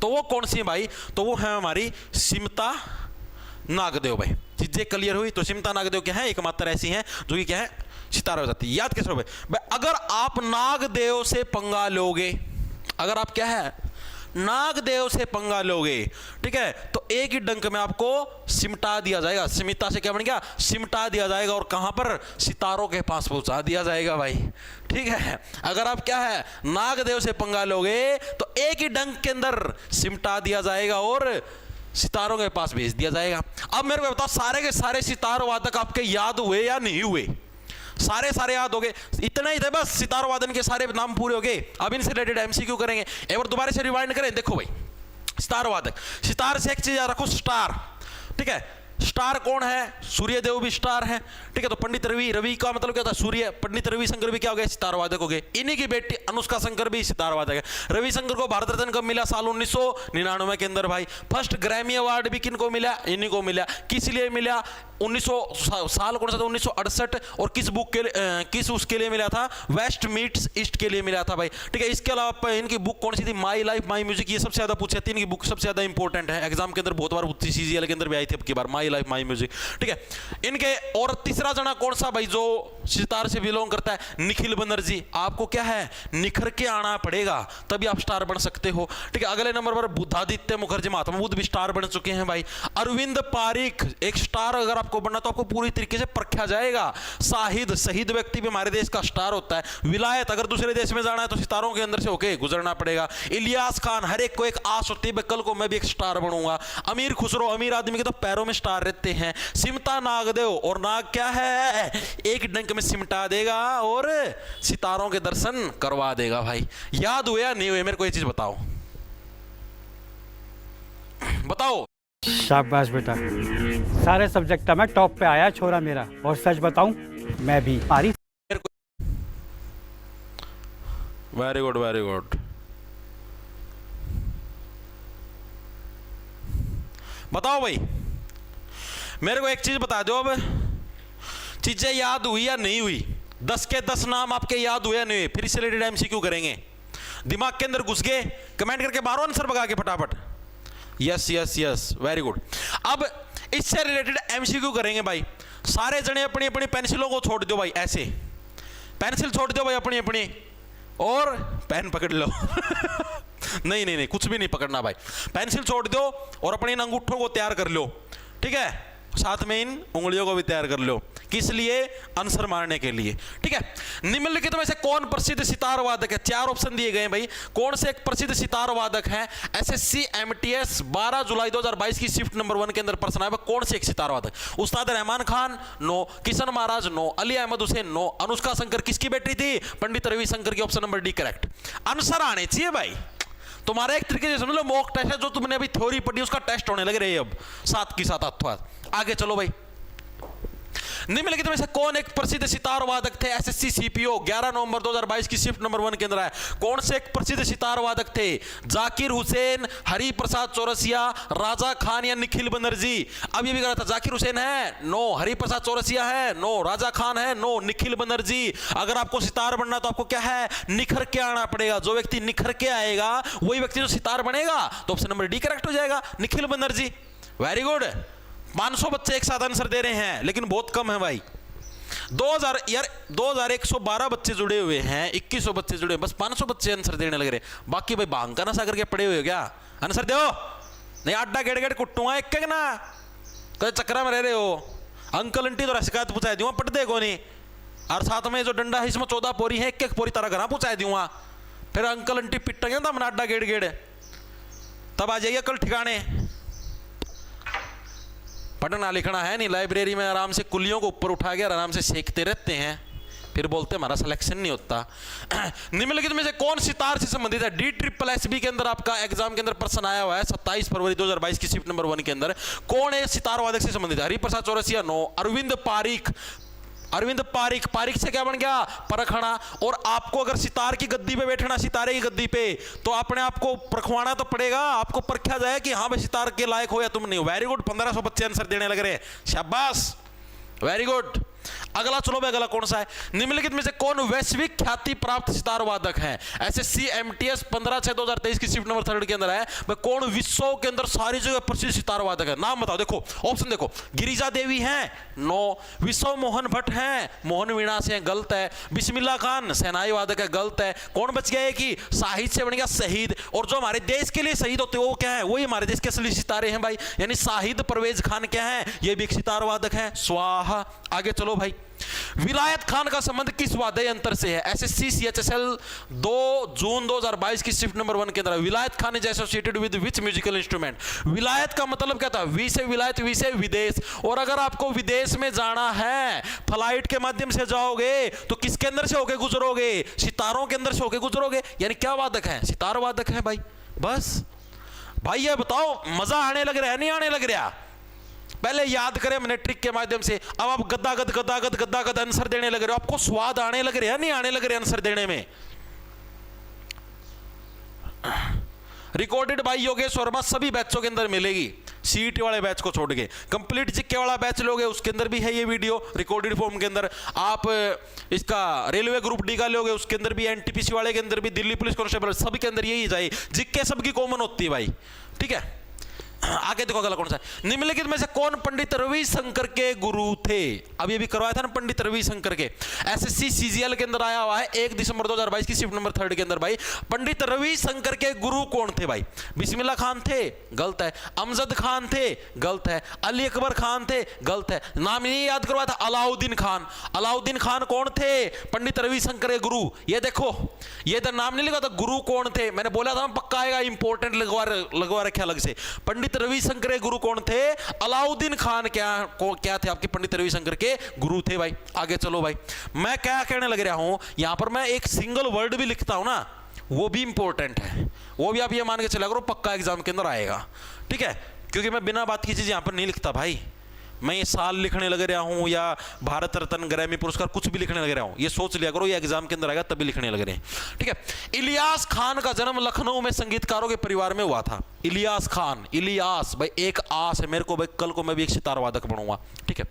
तो वो कौन सी है भाई, तो वो है हमारी स्मिता नागदेव भाई। चीजें क्लियर हुई, तो स्मिता नागदेव क्या है, एकमात्र ऐसी हैं जो कि क्या है, सितार बजाती है। याद कैसे हो भाई, अगर आप नागदेव से पंगा लोगे, अगर आप क्या है नागदेव से पंगा लोगे, ठीक है, तो एक ही डंक में आपको सिमटा दिया जाएगा। स्मिता से क्या बन गया, सिमटा दिया जाएगा, और कहां पर, सितारों के पास पहुंचा दिया जाएगा भाई। ठीक है, अगर आप क्या है नागदेव से पंगा लोगे तो एक ही डंक के अंदर सिमटा दिया जाएगा और सितारों के पास भेज दिया जाएगा। अब मेरे को बताओ, सारे के सारे सितार वादक आपके याद हुए या नहीं हुए, सारे याद हो गए, इतना ही थे बस, सितार वादन के सारे नाम पूरे हो गए। अब इनसे रिलेटेड एमसीक्यू करेंगे, एक बार दोबारा से रिवाइंड करें। देखो भाई, सितार वादक, सितार से एक चीज याद रखो, स्टार। ठीक है, स्टार कौन है, सूर्यदेव भी स्टार है। ठीक है, तो पंडित रवि का मतलब क्या था, सूर्य। पंडित रवि शंकर भी क्या हो गए, सितार वादक हो गए। इन्हीं की बेटी अनुष्का शंकर भी सितार वादक है। रवि शंकर को भारत रत्न कब मिला, साल 1999 के अंदर भाई। फर्स्ट ग्रैमी अवार्ड भी किनको मिला, इन्हीं को मिला। किस लिए मिला, 1900 साल कौन सा था, 1968। और किस बुक के लिए, किस उसके लिए मिला था, वेस्ट मीट्स ईस्ट के लिए मिला था भाई। ठीक है, इसके अलावा इनकी बुक कौन सी थी, माई लाइफ माई म्यूजिक, ये सबसे ज्यादा पूछे थे। इनकी बुक सबसे ज्यादा इंपॉर्टेंट है, एग्जाम के अंदर बहुत बार पूछी, सीजीएल के अंदर भी आई थी अब की बार, माई लाइफ माई म्यूजिक। ठीक है, इनके और तीसरा जना कौन सा भाई जो सितार से बिलोंग करता है, निखिल बनर्जी। आपको क्या है, निखर के आना पड़ेगा तभी आप स्टार बन सकते हो। ठीक है, अगले नंबर पर बुद्धादित्य मुखर्जी, महात्मा बुद्ध भी स्टार बन चुके हैं भाई। अरविंद पारिक, एक स्टार अगर आपको बनना तो आपको पूरी तरीके से परखा जाएगा। शाहिद, शहीद व्यक्ति भी हमारे देश का स्टार होता है। विलायत, अगर दूसरे देश में जाना है तो सितारों के अंदर से होके गुजरना पड़ेगा। इलियास खान, हर एक को एक आस होती है, कल को मैं भी एक स्टार बनूंगा। अमीर खुसरो, अमीर आदमी के तो पैरों में स्टार रहते हैं। सिमता नागदेव, और नाग क्या है, एक डंक में सिमटा देगा और सितारों के दर्शन करवा देगा भाई। याद हुए या नहीं हुए, मेरे को ये चीज बताओ, बताओ। शाबाश बेटा, सारे सब्जेक्ट में टॉप पे आया छोरा मेरा, और सच बताऊं मैं भी पारी। Very good, very good. बताओ भाई, मेरे को एक चीज बता दो, अब चीजें याद हुई या नहीं हुई, 10 के 10 नाम आपके याद हुए या नहीं हुए, फिर इससे रिलेटेड एमसीक्यू करेंगे। दिमाग के अंदर घुस गए, कमेंट करके बाहर आंसर भगा के फटाफट। Yes yes yes, very good. अब इससे रिलेटेड एमसीक्यू करेंगे भाई। सारे जने अपनी अपनी पेंसिलों को छोड़ दो भाई, ऐसे पेंसिल छोड़ दो भाई अपनी अपनी, और पेन पकड़ लो। नहीं नहीं नहीं, कुछ भी नहीं पकड़ना भाई, पेंसिल छोड़ दो और अपने इन अंगूठों को तैयार कर लो। ठीक है, साथ में इन उंगलियों को भी तैयार कर लो, किस लिए, आंसर मारने के लिए। ठीक है, निम्नलिखित में से कौन प्रसिद्ध सितार वादक है, 4 ऑप्शन दिए गए भाई, कौन से एक प्रसिद्ध सितार वादक है। एसएससी एमटीएस 12 जुलाई 2022 की शिफ्ट नंबर 1 के अंदर प्रश्न आया, कौन से एक सितार वादक, उस्ताद रहमान खान नो, किशन महाराज नो, अली अहमद हुसैन नो, अनुष्का शंकर किसकी बेटी थी, पंडित रवि शंकर की, option number D correct. Answer आने चाहिए भाई। तुम्हारा एक तरीके से समझ लो मॉक टेस्ट है, जो तुमने अभी थ्योरी पढ़ी उसका टेस्ट होने लग रही है अब साथ की साथ हाथों हाथ। आगे चलो भाई, निम्नलिखित में से कौन एक प्रसिद्ध सितार वादक थे? एसएससी सीपीओ 11 नवंबर 2022 की शिफ्ट नंबर 1 के अंदर है। कौन से एक प्रसिद्ध सितार वादक थे? जाकिर हुसैन, हरि प्रसाद चौरसिया, राजा खान या निखिल बनर्जी? अब ये भी कहा था, जाकिर हुसैन है, नो। हरि प्रसाद चौरसिया है, नो। राजा खान है, नो। निखिल बनर्जी। अगर आपको सितार बनना तो आपको क्या है, निखर के आना पड़ेगा। जो व्यक्ति निखर के आएगा वही व्यक्ति जो सितार बनेगा। तो ऑप्शन नंबर डी करेक्ट हो जाएगा, निखिल बनर्जी। Very good. 500 बच्चे एक साथ आंसर दे रहे हैं, लेकिन बहुत कम है भाई। 2112 बच्चे जुड़े हुए हैं, 2100 बच्चे जुड़े हैं, बस 500 बच्चे आंसर देने लग रहे। बाकी भाई भांग का नशा करके पड़े हुए हो क्या? आंसर दो, नहीं अड्डा गेड़ गेड़ कुट्टूंगा एक एक ना, कई चक्रा में रह रहे हो। अंकल आंटी तो शिकायत पूछा दूंगा, पढ़ दे को नहीं। और साथ में जो डंडा है इसमें 14 पोरी है, एक एक पोरी तरह घर पूछा दूंगा। फिर अंकल आंटी पिटेंगे ना अपना अड्डा गेड़ गेड़, तब आ जाइए कल ठिकाने। पढ़ना लिखना है नहीं, लाइब्रेरी में आराम से कुल्लियों को ऊपर उठा के आराम से सेकते रहते हैं, फिर बोलते हमारा सिलेक्शन नहीं होता। निम्नलिखित में से कौन सितार से संबंधित है? DSSB के अंदर आपका एग्जाम के अंदर प्रश्न आया हुआ है 27 फरवरी 2022 की शिफ्ट नंबर 1 के अंदर। कौन है सितार वादक से संबंधित है? हरिप्रसाद चौरसिया, नो। अरविंद पारिक, अरविंद पारिक, पारिक से क्या बन गया, परखना। और आपको अगर सितार की गद्दी पे बैठना, सितारे की गद्दी पे, तो अपने आप को परखवाना तो पड़ेगा, आपको परखा जाए कि हाँ भाई सितार के लायक हो या तुम नहीं हो। वेरी गुड, 1500 बच्चे आंसर देने लग रहे हैं, शाबाश, वेरी गुड। अगला चलो भाई, अगला कौन सा है? निम्नलिखित में से कौन वैश्विक ख्याति प्राप्त सितार वादक है? एसएससी MTS 15/6/2023 की शिफ्ट नंबर 3 के अंदर है। भाई कौन विश्व के अंदर सारी जगह प्रसिद्ध सितार वादक है? नाम बताओ। देखो ऑप्शन देखो, गिरिजा देवी हैं, नो। विश्व मोहन भट्ट हैं, मोहन वीणा से हैं, गलत है। बिस्मिल्लाह खान सेनाई वादक है, गलत है। कौन बच गया है कि शाहिद से बन गया शहीद। और जो हमारे देश के लिए शहीद होते हैं वो क्या है? वही हमारे देश के असली सितारे हैं भाई, यानी शाहिद परवेज खान क्या है? ये भी एक सितार वादक है, स्वाहा। आगे चलो भाई, विलायत खान का संबंध किस वाद्य यंत्र से है? एसएससी CHSL 2 जून 2022 की शिफ्ट नंबर 1 के अंदर। विलायत Khan is associated with which musical instrument? विलायत का मतलब क्या था? वी से विलायत, वी से विदेश। और अगर आपको विदेश में जाना है, फ्लाइट के माध्यम से जाओगे तो किसके अंदर से होके गुजरोगे? सितारों के अंदर से होके गुजरोगे। यानी क्या वादक है? सितार वादक है भाई। बस भाई ये बताओ, मजा आने लग रहा है नहीं आने लग रहा? पहले याद करें हमने ट्रिक के माध्यम से, अब आप गद्दागद आंसर देने लग रहे हो। आपको स्वाद आने लग रहा है नहीं आने लग रहे आंसर देने में? रिकॉर्डेड बाय योगेश वर्मा सभी बैचों के अंदर मिलेगी, सीईटी वाले बैच को छोड़ के। कंप्लीट जीके वाला बैच लोगे उसके अंदर भी है ये वीडियो रिकॉर्डेड फॉर्म के अंदर। आप इसका रेलवे ग्रुप डी का लोगे उसके अंदर भी, NTPC वाले के अंदर भी, दिल्ली पुलिस कांस्टेबल सब के अंदर यही जाए। जीके सबकी कॉमन होती है भाई, ठीक है। आगे देखो अगला कौन सा है? निम्नलिखित में से कौन पंडित रविशंकर के गुरु थे? अब ये भी करवाया था ना पंडित रविशंकर के, एसएससी CGL के अंदर आया हुआ है 1 दिसंबर 2022 की शिफ्ट नंबर 3 के अंदर। भाई पंडित रविशंकर के गुरु कौन थे? भाई बिस्मिल्लाह खान थे, गलत है। अमजद खान थे, गलत है। अली अकबर खान थे, गलत है। नाम नहीं याद करवाया था, अलाउद्दीन खान। अलाउद्दीन खान कौन थे? पंडित रविशंकर के गुरु। ये देखो, ये तो नाम नहीं लिखा था, गुरु कौन थे? मैंने बोला था पक्का आएगा, इंपॉर्टेंट लगवा रखे अलग से। पंडित रविशंकर के गुरु कौन थे? अलाउद्दीन खान क्या थे आपके पंडित रविशंकर के गुरु थे भाई। आगे चलो भाई, मैं क्या कहने लग रहा हूं, यहां पर मैं एक सिंगल वर्ड भी लिखता हूं ना, वो भी इंपॉर्टेंट है, वो भी आप ये मान के चला करो पक्का एग्जाम के अंदर आएगा, ठीक है। क्योंकि मैं बिना बात की चीज यहां पर नहीं लिखता भाई। मैं ये साल लिखने लग रहा हूं या भारत रत्न ग्रैमी पुरस्कार कुछ भी लिखने लग रहा हूं, ये सोच लिया करो ये एग्जाम के अंदर आएगा तभी लिखने लग रहे हैं, ठीक है। इलियास खान का जन्म लखनऊ में संगीतकारों के परिवार में हुआ था। इलियास खान, इलियास भाई एक आस है मेरे को भाई, कल को मैं भी एक सितार वादक बनूंगा, ठीक है।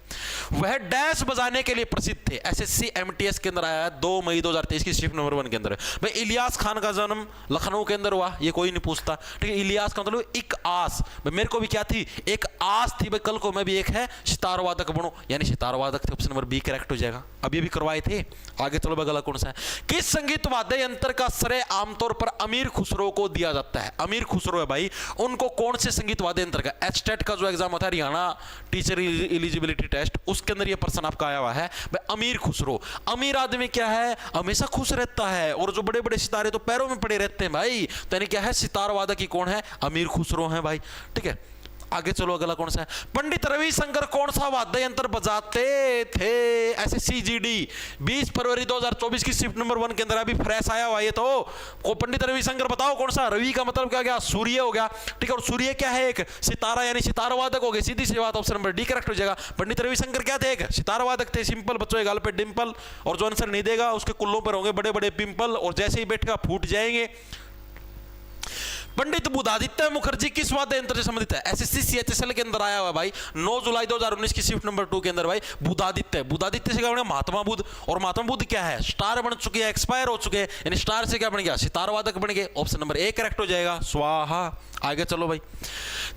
वह डैश बजाने के लिए प्रसिद्ध थे। एसएससी MTS के अंदर आया है 2 मई 2023 की शिफ्ट नंबर 1 के अंदर। भाई इलियास खान का जन्म लखनऊ के अंदर हुआ, ये कोई नहीं पूछता, ठीक है। इलियास का मतलब एक आस, भाई मेरे को भी क्या थी, एक आस थी भाई कल को मैं भी एक है सितार वादक बनूं, यानी सितार वादक थे। ऑप्शन नंबर बी करेक्ट हो जाएगा। अब ये भी करवाए थे। आगे चलो अगला कौन सा है? किस संगीत वाद्य यंत्र का श्रेय आमतौर पर अमीर खुसरो को दिया जाता है? अमीर खुसरो है भाई, उनको कौन से संगीत वाद्य यंत्र का? HTET का जो एग्जाम होता है हरियाणा टीचर एलिजिबिलिटी टेस्ट, उसके अंदर ये प्रश्न आपका आया हुआ है भाई। अमीर खुसरो, अमीर आदमी क्या है? हमेशा खुश रहता है, और जो बड़े बड़े सितारे तो पैरों में पड़े रहते हैं भाई। तो यानी क्या है, सितार वादक ही कौन है? अमीर खुसरो है भाई, ठीक है। आगे चलो, अगला कौन सा है? पंडित रविशंकर कौन सा वाद्य यंत्र बजाते थे? ऐसे CGD 20 फरवरी 2024 की शिफ्ट नंबर 1 के अंदर अभी फ्रेश आया हुआ ये तो। को पंडित रविशंकर बताओ कौन सा? रवि का मतलब क्या गया? सूर्य हो गया, ठीक है। और सूर्य क्या है? एक सितारा, यानी सितार वादक हो गए। सीधी सी बात, ऑप्शन नंबर डी करेक्ट हो जाएगा। पंडित रविशंकर क्या थे? एक सितार वादक थे। सिंपल बच्चों के गाल पे डिंपल, और जो आंसर नहीं देगा उसके कुल्लों पर होंगे बड़े बड़े पिंपल, और जैसे ही बैठेगा फूट जाएंगे। पंडित बुधादित्य मुखर्जी किस वाद्य यंत्र से संबंधित है? SSC CHSL के अंदर आया हुआ भाई 9 जुलाई 2019 की शिफ्ट नंबर 2 के अंदर भाई। बुधादित्य, बुधादित्य से क्या बन गया? महात्मा बुद्ध। और महात्मा बुद्ध क्या है? स्टार बन चुके हैं, एक्सपायर हो चुके हैं, यानी स्टार से क्या बन गया? सितार वादक बन गए। ऑप्शन नंबर ए करेक्ट हो जाएगा, स्वाहा। आगे चलो भाई,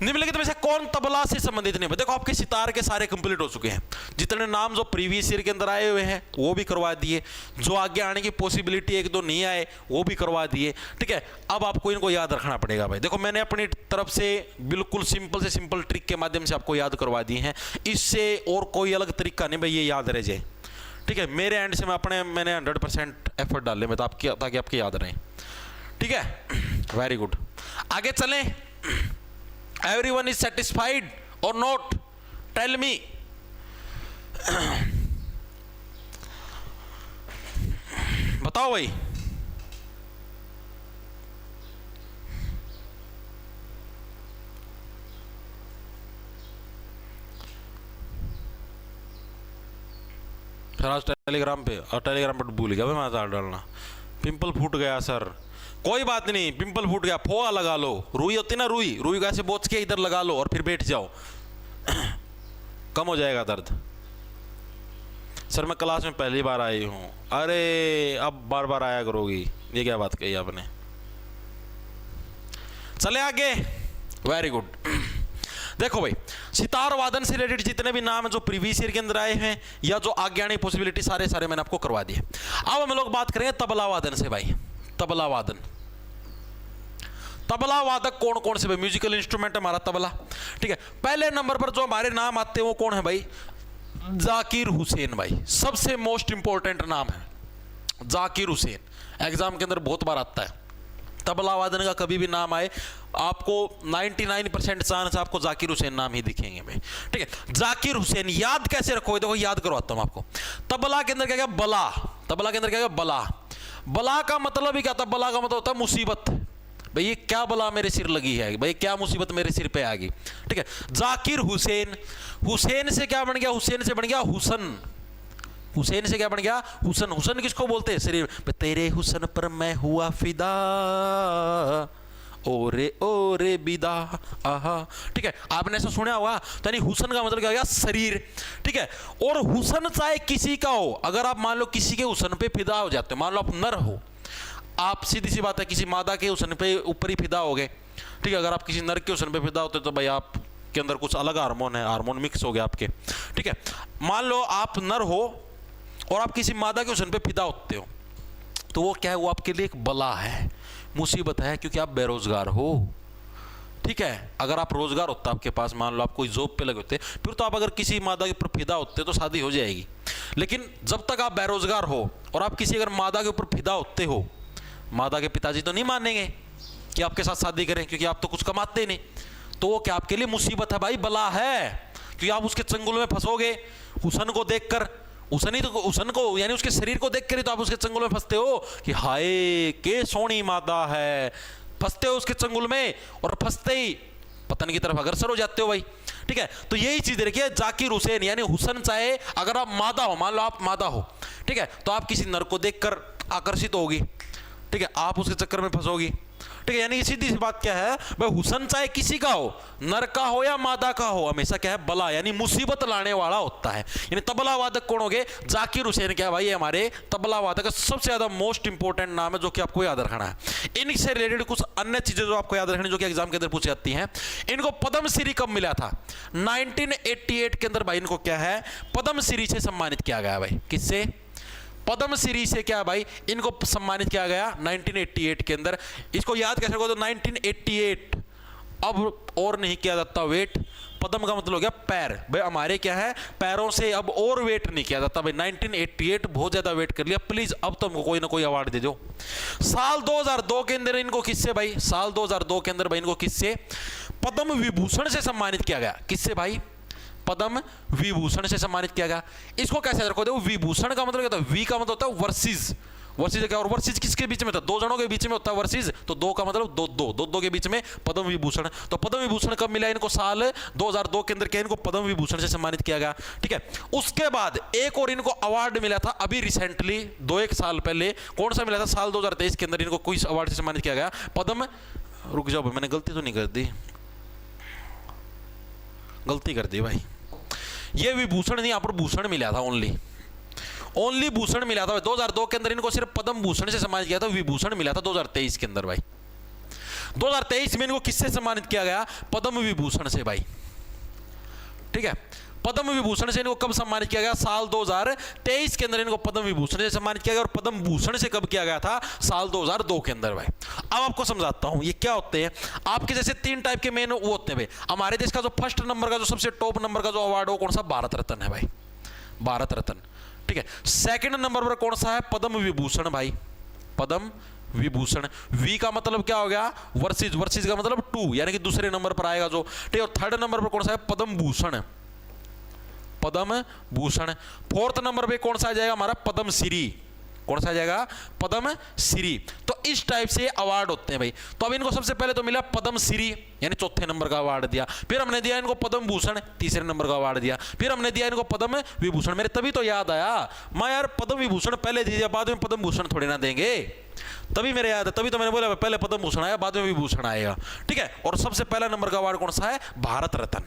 निम्नलिखित में से कौन तबला से संबंधित नहीं? देखो आपके सितार के सारे कंप्लीट हो चुके हैं, जितने नाम जो प्रीवियस ईयर के अंदर आए हुए हैं वो भी करवा दिए, जो आगे आने की पॉसिबिलिटी एक दो नहीं आए वो भी करवा दिए, ठीक है। अब आपको इनको याद रखना पड़ेगा भाई। देखो मैंने अपनी तरफ से बिल्कुल सिंपल से सिंपल ट्रिक के माध्यम से आपको याद करवा दी हैं, इससे और कोई अलग तरीका नहीं भाई, ये याद रह जाए, ठीक है। मेरे एंड से मैंने 100% एफर्ट डाले मैं ताकि आपके याद रहे, ठीक है। वेरी गुड, आगे चलें। Everyone is satisfied or not? Tell me. बताओ भाई। सर आज टेलीग्राम पे भूल गया मैं आधार डालना। पिंपल फूट गया सर, कोई बात नहीं, पिंपल फूट गया, फोआ लगा लो। रुई होती ना, रुई को ऐसे बोच के इधर लगा लो और फिर बैठ जाओ, कम हो जाएगा दर्द। सर मैं क्लास में पहली बार आई हूँ। अरे अब बार बार आया करोगी, ये क्या बात कही आपने। चले आगे, वेरी गुड। देखो भाई, सितार वादन से रिलेटेड जितने भी नाम जो प्रीवियस ईयर के अंदर आए हैं या जो आगे आने की पॉसिबिलिटी सारे मैंने आपको करवा दिए। अब हम लोग बात करेंगे तबला वादन से भाई। तबला वादन, तबला वादक कौन कौन से भाई? म्यूजिकल इंस्ट्रूमेंट हमारा तबला, ठीक है। पहले नंबर पर जो हमारे नाम आते हैं वो कौन है भाई? जाकिर हुसैन भाई, सबसे मोस्ट इंपॉर्टेंट नाम है जाकिर हुसैन। एग्जाम के अंदर बहुत बार आता है। तबला वादन का कभी भी नाम आए आपको 99% चांस आपको जाकिर हुसैन नाम ही दिखेंगे भाई, ठीक है। जाकिर हुसैन याद कैसे रखोगे? देखो याद करवाता हूं आपको। तबला के अंदर क्या क्या? बला। तबला के अंदर क्या क्या? बला। बला का मतलब ही क्या था? बला का मतलब होता है मुसीबत। भाई ये क्या बला मेरे सिर लगी है, भाई क्या मुसीबत मेरे सिर पे आ गई, ठीक है। जाकिर हुसैन, हुसैन से क्या बन गया? हुसैन से बन गया हुसन। हुसैन से क्या बन गया? हुसन। हुसन किसको बोलते हैं? शरीर पे तेरे हुसन पर मैं हुआ फिदा, ओरे ओरे बिदा आहा, ठीक है। आपने ऐसा सुना होगा, तो यानी हुसन का मतलब क्या हो गया? शरीर, ठीक है। और हुसन चाहे किसी का हो, अगर आप मान लो किसी के हुसन पे फिदा हो जाते हो, मान लो आप नर हो, आप सीधी सी बात है किसी मादा के हुसन पे ऊपर ही फिदा हो गए, ठीक है। अगर आप किसी नर के हुसन पे फिदा होते तो भाई आप के अंदर कुछ अलग हार्मोन है, हार्मोन मिक्स हो गया आपके, ठीक है। मान लो आप नर हो और आप किसी मादा के हुसन पे फिदा होते हो, तो वो क्या है? वो आपके लिए एक बला है, मुसीबत है, क्योंकि आप बेरोजगार हो, ठीक है। अगर आप रोजगार होता आपके पास, मान लो आप कोई जॉब पे लगे होते, फिर तो आप अगर किसी मादा के ऊपर फिदा होते तो शादी हो जाएगी। लेकिन जब तक आप बेरोजगार हो और आप किसी अगर मादा के ऊपर फिदा होते हो, मादा के पिताजी तो नहीं मानेंगे कि आपके साथ शादी करें, क्योंकि आप तो कुछ कमाते नहीं। तो वो क्या आपके लिए मुसीबत है भाई, बला है, क्योंकि आप उसके चंगुल में फंसोगे। हुसन को देखकर, हुसन को यानी उसके शरीर को देखकर ही तो आप उसके चंगुल में फंसते हो कि हाय के सोनी मादा है, फंसते हो उसके चंगुल में और फंसते ही पतन की तरफ अग्रसर हो जाते हो भाई, ठीक है। तो यही चीज देखिए, जाकिर हुसैन यानी हुसन चाहे अगर आप मादा हो, मान लो आप मादा हो, ठीक है, तो आप किसी नर को देखकर आकर्षित होगी, ठीक है, आप उसके चक्कर में फंसोगी, ठीक है। यानी सीधी सी बात क्या है भाई, हुसन चाहे किसी का हो, नर का हो या मादा का हो, हमेशा क्या है? बला, यानी मुसीबत लाने वाला होता है। यानी तबला वादक कौन हो गए? जाकिर हुसैन। क्या भाई? हमारे तबला वादक का सबसे ज्यादा मोस्ट इंपॉर्टेंट नाम है, जो कि आपको याद रखना है। इनसे रिलेटेड कुछ अन्य चीजें जो आपको याद रखनी, जो कि एग्जाम के अंदर पूछी जाती हैं। इनको पद्मश्री कब मिला था? 1988 के अंदर भाई इनको क्या है? पद्मश्री से सम्मानित किया गया भाई। किससे? पद्मश्री से क्या भाई इनको सम्मानित किया गया 1988 के अंदर। इसको याद कैसे रखो? तो 1988, अब और नहीं किया जाता वेट। पद्म का मतलब हो गया पैर, भाई हमारे क्या है? पैरों से अब और वेट नहीं किया जाता भाई। 1988 बहुत ज्यादा वेट कर लिया, प्लीज अब तो हमको कोई ना कोई अवार्ड दे दो। साल 2002 के अंदर इनको किससे भाई? साल 2002 के अंदर भाई इनको किससे? पद्म विभूषण से सम्मानित किया गया। किससे भाई? पद्म विभूषण से सम्मानित किया गया। इसको कैसे रखो? देखो विभूषण का मतलब क्या होता है? वी का मतलब होता है वर्सेस। वर्सेस क्या? और वर्सेस किसके बीच में होता है? दो जनों के बीच में होता है वर्सेस। तो दो का मतलब दो के बीच में पद्म विभूषण। तो पद्म विभूषण कब मिला इनको? साल 2002 के अंदर क्या इनको पद्म विभूषण से सम्मानित किया गया। ठीक है, उसके बाद एक और इनको अवार्ड मिला था अभी रिसेंटली 2-1 साल पहले। कौन सा मिला था? साल 2023 के अंदर इनको कोई अवार्ड से सम्मानित किया गया। पद्म, रुक जाओ मैंने गलती तो नहीं कर दी? गलती कर दी भाई। ये विभूषण नहीं, यहाँ पर भूषण मिला था। ओनली भूषण मिला था 2002 के अंदर इनको सिर्फ पद्म भूषण से सम्मानित किया था। विभूषण मिला था 2023 के अंदर भाई। 2023 में इनको किससे सम्मानित किया गया? पद्म विभूषण से भाई। ठीक है, पद्म विभूषण से इनको कब सम्मानित किया गया? साल 2023 के अंदर इनको पद्म विभूषण से सम्मानित किया गया। और पद्म भूषण से कब किया गया था? साल 2002 के अंदर भाई। अब आपको समझाता हूं ये क्या होते हैं। आपके जैसे 3 टाइप के मेन वो होते हैं भाई। हमारे देश का जो फर्स्ट नंबर का, जो सबसे टॉप नंबर का जो अवार्ड हो कौन सा? भारत रत्न है भाई, भारत रत्न। ठीक है, सेकंड नंबर पर कौन सा है? पद्म विभूषण भाई, पद्म विभूषण। वी का मतलब क्या हो गया? वर्सेस। वर्सेस का मतलब 2, यानी कि दूसरे नंबर पर आएगा जो। ठीक है, और थर्ड नंबर पर कौन सा है? पद्म भूषण, पद्म भूषण। फोर्थ नंबर पे कौन सा आ जाएगा हमारा? पद्म श्री। कौन सा आ जाएगा? पद्म श्री। तो इस टाइप से अवार्ड होते हैं भाई। तो अब इनको सबसे पहले तो मिला पद्म श्री, यानी चौथे नंबर का अवार्ड दिया। फिर हमने दिया इनको पद्म भूषण, तीसरे नंबर का अवार्ड दिया। फिर हमने दिया इनको पद्म विभूषण। मेरे तभी तो याद आया, मैं यार पद्म विभूषण पहले दे दिया, बाद में पद्म भूषण थोड़ी ना देंगे। तभी मेरे याद है, तभी तो मैंने बोला पहले पद्म भूषण आया, बाद में विभूषण आएगा। ठीक है, और सबसे पहला नंबर का अवार्ड कौन सा है? भारत रत्न।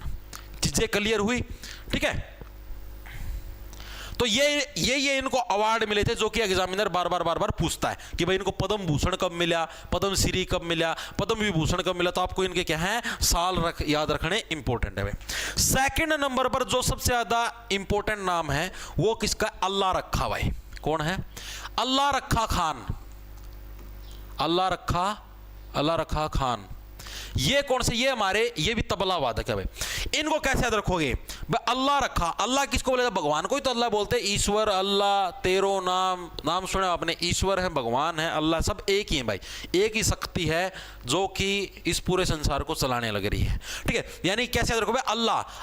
चीजें क्लियर हुई? ठीक है, तो ये इनको अवार्ड मिले थे जो कि एग्जामिनर बार बार पूछता है कि भाई इनको पद्म भूषण कब मिला, पद्म श्री कब मिला, पद्म विभूषण कब मिला। तो आपको इनके क्या है? साल याद रखने इंपॉर्टेंट है भाई। सेकंड नंबर पर जो सबसे ज्यादा इंपॉर्टेंट नाम है वो किसका? अल्लाह रखा भाई। कौन है? अल्लाह रखा खान। अल्लाह रखा खान। ये कौन से? ये हमारे, ये भी तबला वादक है भाई। इनको कैसे याद रखोगे भाई? अल्लाह रखा, अल्लाह किसको बोले? भगवान को ही तो अल्लाह बोलते हैं। ईश्वर, अल्लाह, तेरो नाम सुने आपने? ईश्वर है, भगवान है, अल्लाह, सब एक ही है भाई। एक ही शक्ति है जो कि इस पूरे संसार को चलाने लग रही है। ठीक है, यानी कैसे याद रखो भाई?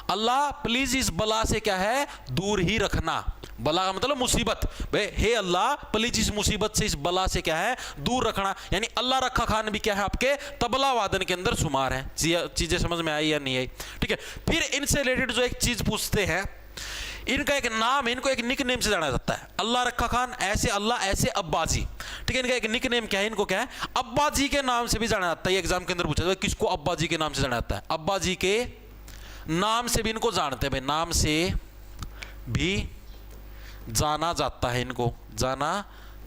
अल्लाह प्लीज इस बला से क्या है? दूर ही रखना। बला का मतलब मुसीबत भाई। हे अल्लाह प्लीज इस मुसीबत से, इस बला से क्या है? दूर रखना। यानी अल्लाह रखा खान भी क्या है? आपके तबला वादन के अंदर शुमार है। चीजें समझ में आई या नहीं आई? ठीक है, फिर इनसे रिलेटेड जो एक चीज पूछते हैं, इनका एक नाम, इनको एक निक नेम से जाना जाता है। अल्लाह रखा खान, ऐसे अल्लाह, ऐसे अब्बाजी। ठीक है, इनका एक निक नेम क्या है? इनको क्या है? अब्बाजी के नाम से भी जाना जाता है। एग्जाम के अंदर पूछा जाता है किसको अब्बाजी के नाम से जाना जाता है? अब्बाजी के नाम से भी इनको जानते हैं भाई। नाम से भी जाना जाता है, इनको जाना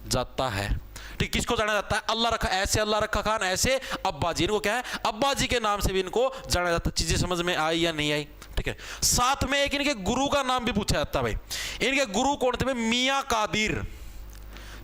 जाता है। ठीक, किसको जाना जाता है? अल्लाह रखा, ऐसे अल्लाह रखा खान, ऐसे अब्बाजी। इनको क्या है? अब्बाजी के नाम से भी इनको जाना जाता है। चीजें समझ में आई या नहीं आई? ठीक है, साथ में एक इनके गुरु का नाम भी पूछा जाता है भाई। इनके गुरु कौन थे भाई? मियां कादिर।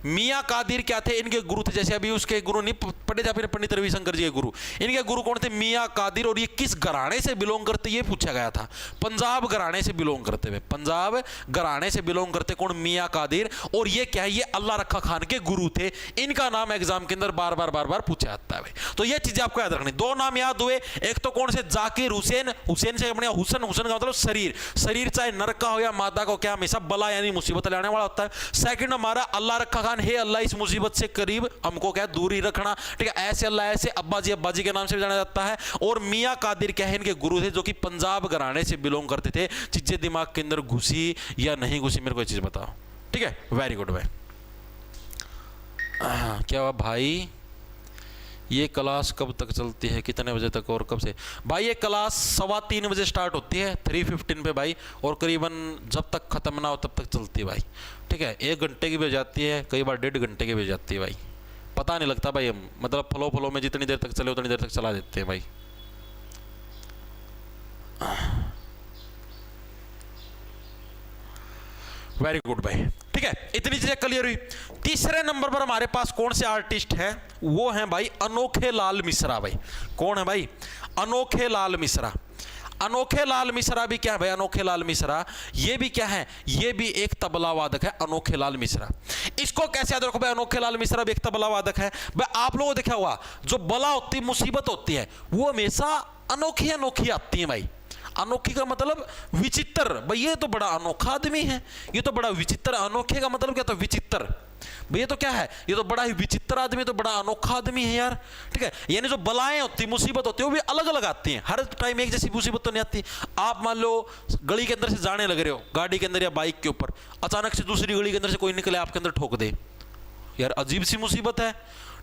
मियां कादिर क्या थे? इनके गुरु थे। जैसे अभी उसके गुरु नहीं पढ़े जा, फिर पंडित रविशंकर जी के गुरु। इनके गुरु कौन थे? मियां कादिर। और ये किस घराने से बिलोंग करते? ये पूछा गया था। पंजाब घराने से बिलोंग करते हुए, पंजाब घराने से बिलोंग करते कौन? मियां कादिर। और ये क्या है? ये अल्लाह रखा खान के गुरु थे। इनका नाम एग्जाम के अंदर बार बार पूछा जाता है भाई। तो ये चीजें आपको याद रखनी। 2 नाम याद हुए। एक तो कौन से? जाकिर हुसैन। हुसैन से अपने हुसन, हुसन का मतलब शरीर। शरीर चाहे नर का हो या मादा को, क्या हमेशा बला यानी मुसीबत लाने वाला होता है। सेकंड हमारा अल्लाह रखा खान, हे अल्लाह इस मुसीबत से करीब हमको क्या? दूरी रखना। ठीक है, ऐसे अल्लाह, ऐसे अब्बाजी, अब्बाजी के नाम से भी जाना जाता है। और मियां कादिर क्या है? इनके गुरु थे जो कि पंजाब घराने से बिलोंग करते थे। चीजें दिमाग के अंदर घुसी या नहीं घुसी? मेरे को एक चीज बताओ। ठीक है, वेरी गुड भाई। क्या हुआ भाई? ये क्लास कब तक चलती है? कितने बजे तक और कब से? भाई ये क्लास 3:15 बजे स्टार्ट होती है, 3:15 पे भाई, और करीबन जब तक खत्म ना हो तब तक चलती है भाई। ठीक है, 1 घंटे की भी हो जाती है, कई बार 1.5 घंटे की भी हो जाती है भाई। पता नहीं लगता भाई, हम मतलब फ्लो में जितनी देर तक चले उतनी देर तक चला देते हैं भाई। वेरी गुड भाई। ठीक है, इतनी चीजें क्लियर हुई। तीसरे नंबर पर हमारे पास कौन से आर्टिस्ट हैं? वो हैं भाई अनोखे लाल मिश्रा भाई। कौन है भाई? अनोखे लाल मिश्रा। अनोखे लाल मिश्रा भी क्या है भाई? अनोखे लाल मिश्रा ये भी क्या है? ये भी एक तबला वादक है, अनोखे लाल मिश्रा। इसको कैसे याद रखो भाई? अनोखे लाल मिश्रा भी एक तबला वादक है भाई। आप लोगों को देखा हुआ, जो बला होती, मुसीबत होती है, वो हमेशा अनोखी अनोखी आती हैं भाई। अनोखी का मतलब विचित्र, भाई ये तो बड़ा अनोखा आदमी है, ये तो बड़ा विचित्र। अनोखे का मतलब क्या था? विचित्र। भाई ये तो क्या है? ये तो बड़ा ही विचित्र आदमी, तो बड़ा अनोखा आदमी है यार। ठीक है, यानी जो बलाएं होती, मुसीबत होती है, वो भी अलग अलग आती हैं। हर टाइम एक जैसी मुसीबत तो नहीं आती। आप मान लो गली के अंदर से जाने लग रहे हो, गाड़ी के अंदर या बाइक के ऊपर, अचानक से दूसरी गली के अंदर से कोई निकले आपके अंदर ठोक दे, यार अजीब सी मुसीबत है।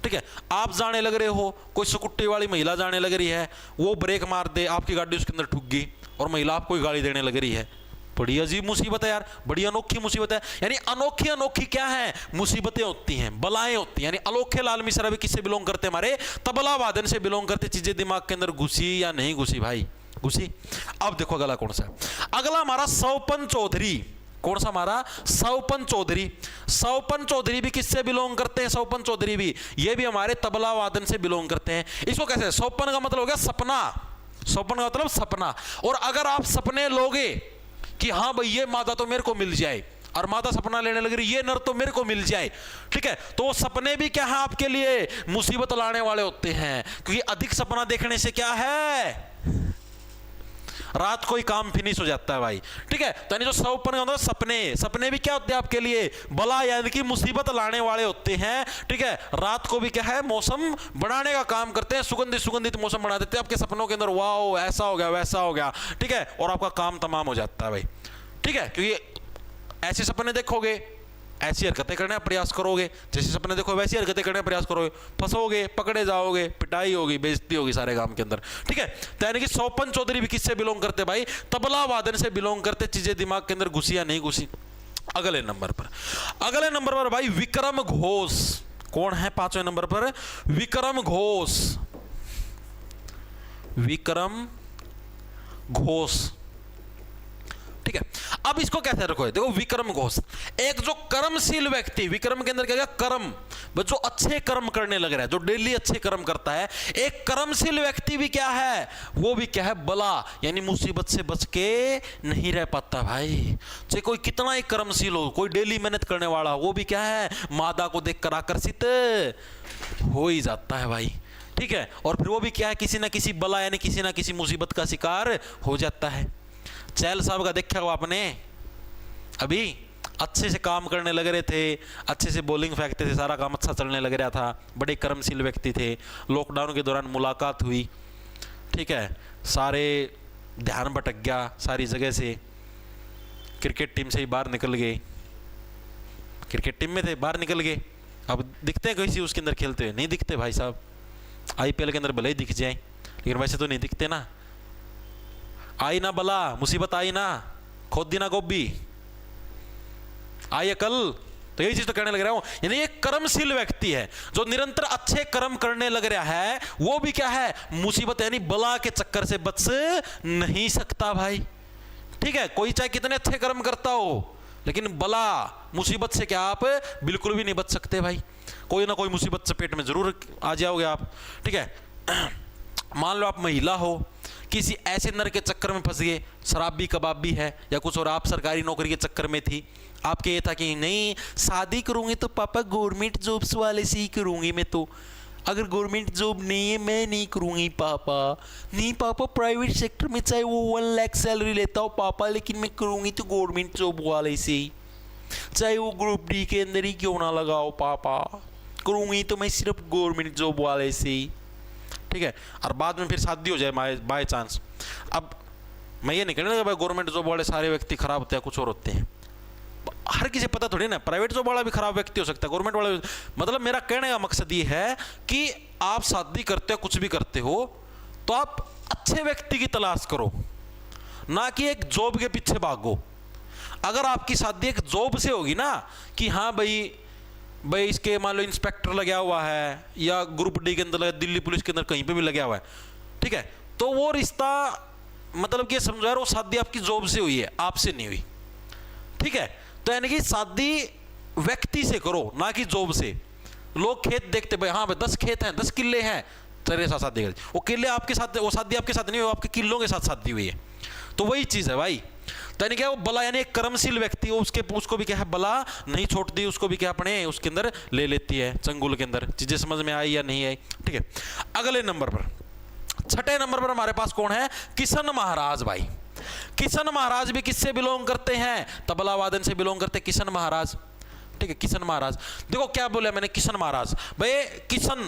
ठीक है, आप जाने लग रहे हो, कोई स्कूटी वाली महिला जाने लग रही है, वो ब्रेक मार दे, आपकी गाड़ी उसके अंदर ठुक गई और महिला आपको ही गाली देने लग रही है। बड़ी अजीब मुसीबत है यार, बड़ी अनोखी मुसीबत है। यानी अनोखी अनोखी क्या है? मुसीबतें होती हैं, बलाएं होती हैं। यानी अलोखे लाल मिश्रा भी किससे बिलोंग करते? हमारे तबला वादन से बिलोंग करते। चीजें दिमाग के अंदर घुसी या नहीं घुसी भाई? घुसी। अब देखो अगला कौन सा है? अगला हमारा सौपन चौधरी। कौन सा हमारा? सौपन चौधरी। सौपन चौधरी भी किससे बिलोंग करते हैं? सौपन चौधरी भी, ये भी हमारे तबला वादन से बिलोंग करते हैं। इसको कैसे? सौपन का मतलब हो गया सपना, सौपन का मतलब सपना। और अगर आप सपने लोगे कि हाँ भाई ये मादा तो मेरे को मिल जाए, और मादा सपना लेने लग रही ये नर तो मेरे को मिल जाए, ठीक है, तो वो सपने भी क्या है आपके लिए? मुसीबत लाने वाले होते हैं। क्योंकि अधिक सपना देखने से क्या है? रात को ही काम फिनिश हो जाता है भाई। ठीक है, तो यानी जो सौपन का मतलब सपने, सपने भी क्या होते हैं आपके लिए? बला यानी कि मुसीबत लाने वाले होते हैं। ठीक है, रात को भी क्या है? मौसम बनाने का काम करते हैं, सुगंधित सुगंधित मौसम बना देते हैं आपके सपनों के अंदर। वाओ ऐसा हो गया, वैसा हो गया, ठीक है, और आपका काम तमाम हो जाता है भाई। ठीक है, क्योंकि ऐसे सपने देखोगे, ऐसी हरकतें करने का प्रयास करोगे, जैसे सपने देखो वैसी हरकतें करने का प्रयास करोगे, फंसोगे, पकड़े जाओगे, पिटाई होगी, बेइज्जती होगी सारे काम के अंदर। ठीक है, तो यानी कि सौपन चौधरी भी किससे बिलोंग करते भाई? तबला वादन से बिलोंग करते। चीजें दिमाग के अंदर घुसी या नहीं घुसी? अगले नंबर पर, अगले नंबर पर भाई विक्रम घोष। कौन है 5वें नंबर पर? विक्रम घोष। विक्रम घोष। ठीक है, अब इसको कैसे रखो? देखो विक्रम घोष एक जो कर्मशील व्यक्ति, विक्रम के अंदर क्या? कर्म, जो अच्छे कर्म करने लग रहा है, जो डेली अच्छे कर्म करता है। एक कर्मशील व्यक्ति भी क्या है? वो भी क्या है? बला यानी मुसीबत से बच के नहीं रह पाता भाई। चाहे कोई कितना ही कर्मशील हो, कोई डेली मेहनत करने वाला, वो भी क्या है? मादा को देखकर आकर्षित हो ही जाता है भाई। ठीक है, और फिर वो भी क्या है? किसी ना किसी बला यानी किसी ना किसी मुसीबत का शिकार हो जाता है। चैल साहब का देखा हुआ आपने, अभी अच्छे से काम करने लग रहे थे, अच्छे से बॉलिंग फेंकते थे, सारा काम अच्छा चलने लग रहा था, बड़े कर्मशील व्यक्ति थे। लॉकडाउन के दौरान मुलाकात हुई, ठीक है, सारे ध्यान भटक गया सारी जगह से, क्रिकेट टीम से ही बाहर निकल गए, क्रिकेट टीम में थे बाहर निकल गए। अब दिखते हैं किसी उसके अंदर खेलते हुए? नहीं दिखते भाई साहब। IPL के अंदर भले ही दिख जाए, लेकिन वैसे तो नहीं दिखते ना। आई ना बला, मुसीबत आई ना, खोदी ना गोभी, आई कल, तो यही चीज तो कहने लग रहा हूं। यानी एक कर्मशील व्यक्ति है जो निरंतर अच्छे कर्म करने लग रहा है, वो भी क्या है? मुसीबत यानी बला के चक्कर से बच नहीं सकता भाई। ठीक है, कोई चाहे कितने अच्छे कर्म करता हो, लेकिन बला मुसीबत से क्या आप बिल्कुल भी नहीं बच सकते भाई। कोई ना कोई मुसीबत चपेट में जरूर आ जाओगे आप। ठीक है, मान लो आप महिला हो, किसी ऐसे नर के चक्कर में फंस गए, शराब भी कबाब भी है या कुछ, और आप सरकारी नौकरी के चक्कर में थी, आपके ये था कि नहीं शादी करूंगी तो पापा गवर्नमेंट जॉब्स वाले से ही करूंगी, मैं तो अगर गवर्नमेंट जॉब नहीं है मैं नहीं करूंगी पापा, नहीं पापा प्राइवेट सेक्टर में चाहे वो 1 लाख सैलरी लेता हो पापा, लेकिन मैं करूंगी तो गवर्नमेंट जॉब वाले से ही, चाहे वो ग्रुप डी के अंदर ही क्यों ना लगाओ पापा, करूंगी तो मैं सिर्फ गवर्नमेंट जॉब वाले से ही। ठीक है, और बाद में फिर शादी हो जाए बाय चांस। अब मैं ये नहीं कहने लगा भाई गवर्नमेंट जॉब वाले सारे व्यक्ति खराब होते हैं, कुछ और होते हैं, हर किसी पता थोड़ी ना, प्राइवेट जॉब वाला भी खराब व्यक्ति हो सकता है, गवर्नमेंट वाला। मतलब मेरा कहने का मकसद ये है कि आप शादी करते हो, कुछ भी करते हो, तो आप अच्छे व्यक्ति की तलाश करो, ना कि एक जॉब के पीछे भागो। अगर आपकी शादी एक जॉब से होगी ना, कि हाँ भाई इसके मान लो इंस्पेक्टर लगा हुआ है, या ग्रुप डी के अंदर, दिल्ली पुलिस के अंदर कहीं पे भी लगा हुआ है, ठीक है, तो वो रिश्ता मतलब कि समझो यार वो शादी आपकी जॉब से हुई है, आपसे नहीं हुई। ठीक है, तो यानी कि शादी व्यक्ति से करो, ना कि जॉब से। लोग खेत देखते भाई, हाँ भाई 10 खेत हैं, 10 किले हैं, तेरे साथ शादी कर, वो किले आपके साथ, वो शादी आपके साथ नहीं हुई, आपके किलों के साथ शादी हुई है। तो वही चीज़ है भाई। तो यानी क्या वो बला यानी एक कर्मशील व्यक्ति हो, उसको भी क्या है बला नहीं छोड़ती, उसको भी क्या अपने उसके अंदर ले लेती है, चंगुल के अंदर। चीजें समझ में आई या नहीं आई? ठीक है, अगले नंबर पर छठे नंबर पर हमारे पास कौन है? किशन महाराज भाई। किशन महाराज भी किससे बिलोंग करते हैं? तबला वादन से बिलोंग करते हैं किशन महाराज। ठीक है, किशन महाराज। देखो क्या बोला मैंने, किशन महाराज भाई। किशन,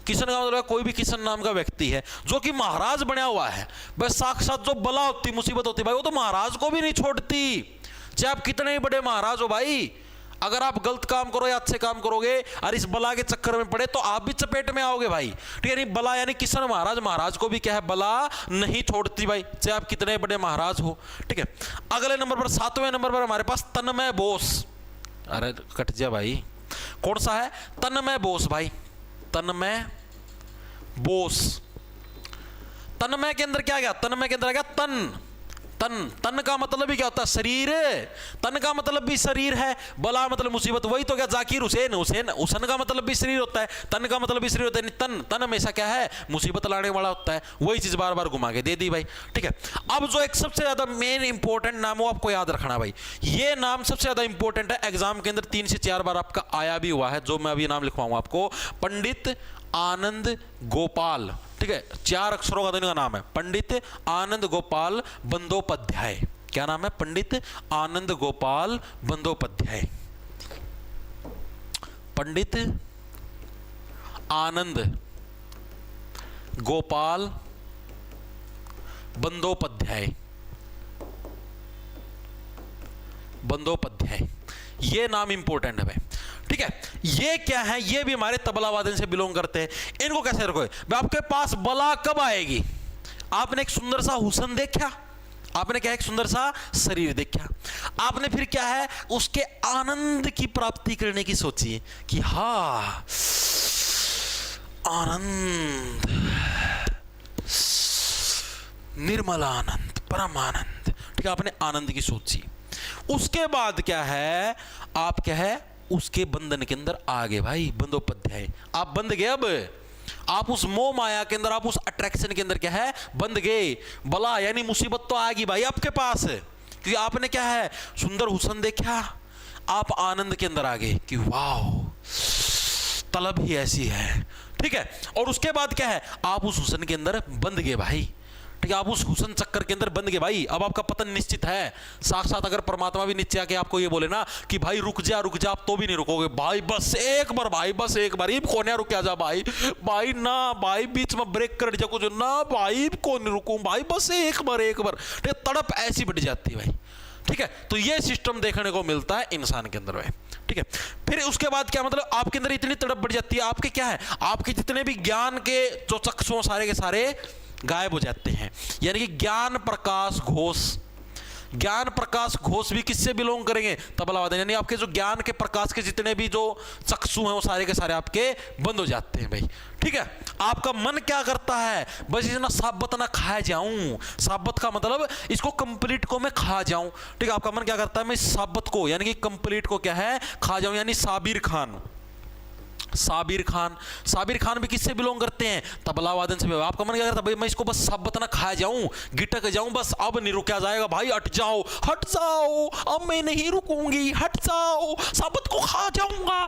किशन का मतलब कोई भी किशन नाम का व्यक्ति है जो कि महाराज बना हुआ है। बस साक्षात जो बला होती, मुसीबत होती भाई, वो तो महाराज को भी नहीं छोड़ती, चाहे आप कितने ही बड़े महाराज हो भाई। अगर आप गलत काम करो या अच्छे काम करोगे और इस बला के चक्कर में पड़े तो आप भी चपेट में आओगे भाई। ठीक है, बला यानी किशन महाराज, महाराज को भी क्या है, बला नहीं छोड़ती भाई, चाहे आप कितने बड़े महाराज हो। ठीक है, अगले नंबर पर, सातवें नंबर पर हमारे पास तन्मय बोस। अरे कट जा भाई, कौन सा है? तन्मय बोस भाई, तन्मय बोस। तन्मय के अंदर क्या गया? तन्मय के अंदर आ गया तन। तन, तन का मतलब भी क्या होता है? शरीर। तन का मतलब भी शरीर है, बला मतलब मुसीबत, वही तो क्या जाकिर हुसैन, हुसैन, हुसैन का मतलब भी शरीर होता है, तन का मतलब भी शरीर होता है। तन, तन हमेशा क्या है? मुसीबत लाने वाला होता है। वही चीज बार बार घुमा के दे दी भाई। ठीक है, अब जो एक सबसे ज्यादा मेन इंपॉर्टेंट नाम हो आपको याद रखना भाई, ये नाम सबसे ज्यादा इंपॉर्टेंट है, एग्जाम के अंदर 3 से 4 बार आपका आया भी हुआ है, जो मैं अभी नाम लिखवाऊंगा आपको, पंडित आनंद गोपाल। ठीक है, 4 अक्षरों का दोनों का नाम है, पंडित आनंद गोपाल बंदोपाध्याय। क्या नाम है? पंडित आनंद गोपाल बंदोपाध्याय। पंडित आनंद गोपाल बंदोपाध्याय, बंदोपाध्याय, ये नाम इंपॉर्टेंट है भाई। ठीक है, ये क्या है? ये भी हमारे तबला वादन से बिलोंग करते हैं। इनको कैसे रखोगे भाई? आपके पास बला कब आएगी? आपने एक सुंदर सा हुस्न देखा, आपने क्या, एक सुंदर सा शरीर देखा, आपने फिर क्या है, उसके आनंद की प्राप्ति करने की सोची कि हाँ आनंद, निर्मल आनंद, परम आनंद। ठीक है, आपने आनंद की सोची। उसके बाद क्या है, आप क्या है, उसके बंधन के अंदर आ गए भाई, बंदोपाध्याय। आप बंध गए, अब आप उस मोह माया के अंदर, आप उस अट्रैक्शन के अंदर क्या है, बंध गए। बला यानी मुसीबत तो आएगी भाई आपके पास, क्योंकि आपने क्या है, सुंदर हुस्न देखा, आप आनंद के अंदर आ गए कि वाह तलब ही ऐसी है। ठीक है, और उसके बाद क्या है, आप उस हुस्न के अंदर बंध गए भाई। ठीक है, आप उस हुस्न चक्कर के अंदर बंध गए भाई। अब आपका पतन निश्चित है। साक्षात अगर परमात्मा भी नीचे आके आपको ये बोले ना कि भाई रुक जा रुक जा, आप तो भी नहीं रुकोगे भाई, बस एक बार भाई, बस एक बार, ये कौन रुक जा भाई, भाई ना भाई, बीच में ब्रेक कर जा कुछ ना भाई, कौन रुकूं भाई, बस एक बार एक बार। ठीक है, तड़प ऐसी बढ़ जाती है भाई। ठीक है, तो ये सिस्टम देखने को मिलता है इंसान के अंदर भाई। ठीक है, फिर उसके बाद क्या, मतलब आपके अंदर इतनी तड़प बढ़ जाती है, आपके क्या है, आपके जितने भी ज्ञान के जो चक्षु सारे के सारे गायब हो जाते हैं। यानी कि ज्ञान प्रकाश घोष, ज्ञान प्रकाश घोष भी किससे बिलोंग करेंगे? तबला वादन। यानी आपके जो ज्ञान के प्रकाश के जितने भी जो चक्षु हैं वो सारे के सारे आपके बंद हो जाते हैं भाई। ठीक है, आपका मन क्या करता है, बस इतना साबत ना खा जाऊं। साबत का मतलब इसको कंप्लीट को मैं खा जाऊं। ठीक है, आपका मन क्या करता है, मैं साबत को यानी कि कंप्लीट को क्या है, खा जाऊं। यानी साबिर खान, साबिर खान, साबिर खान भी किससे बिलोंग करते हैं? तबला वादन से। आपका मन क्या करता है, भाई मैं इसको बस साबत ना खा जाऊं, गिटक जाऊं, बस अब नहीं रुका जाएगा भाई, हट जाओ हट जाओ, अब मैं नहीं रुकूंगी, हट जाओ, साबत को खा जाऊंगा।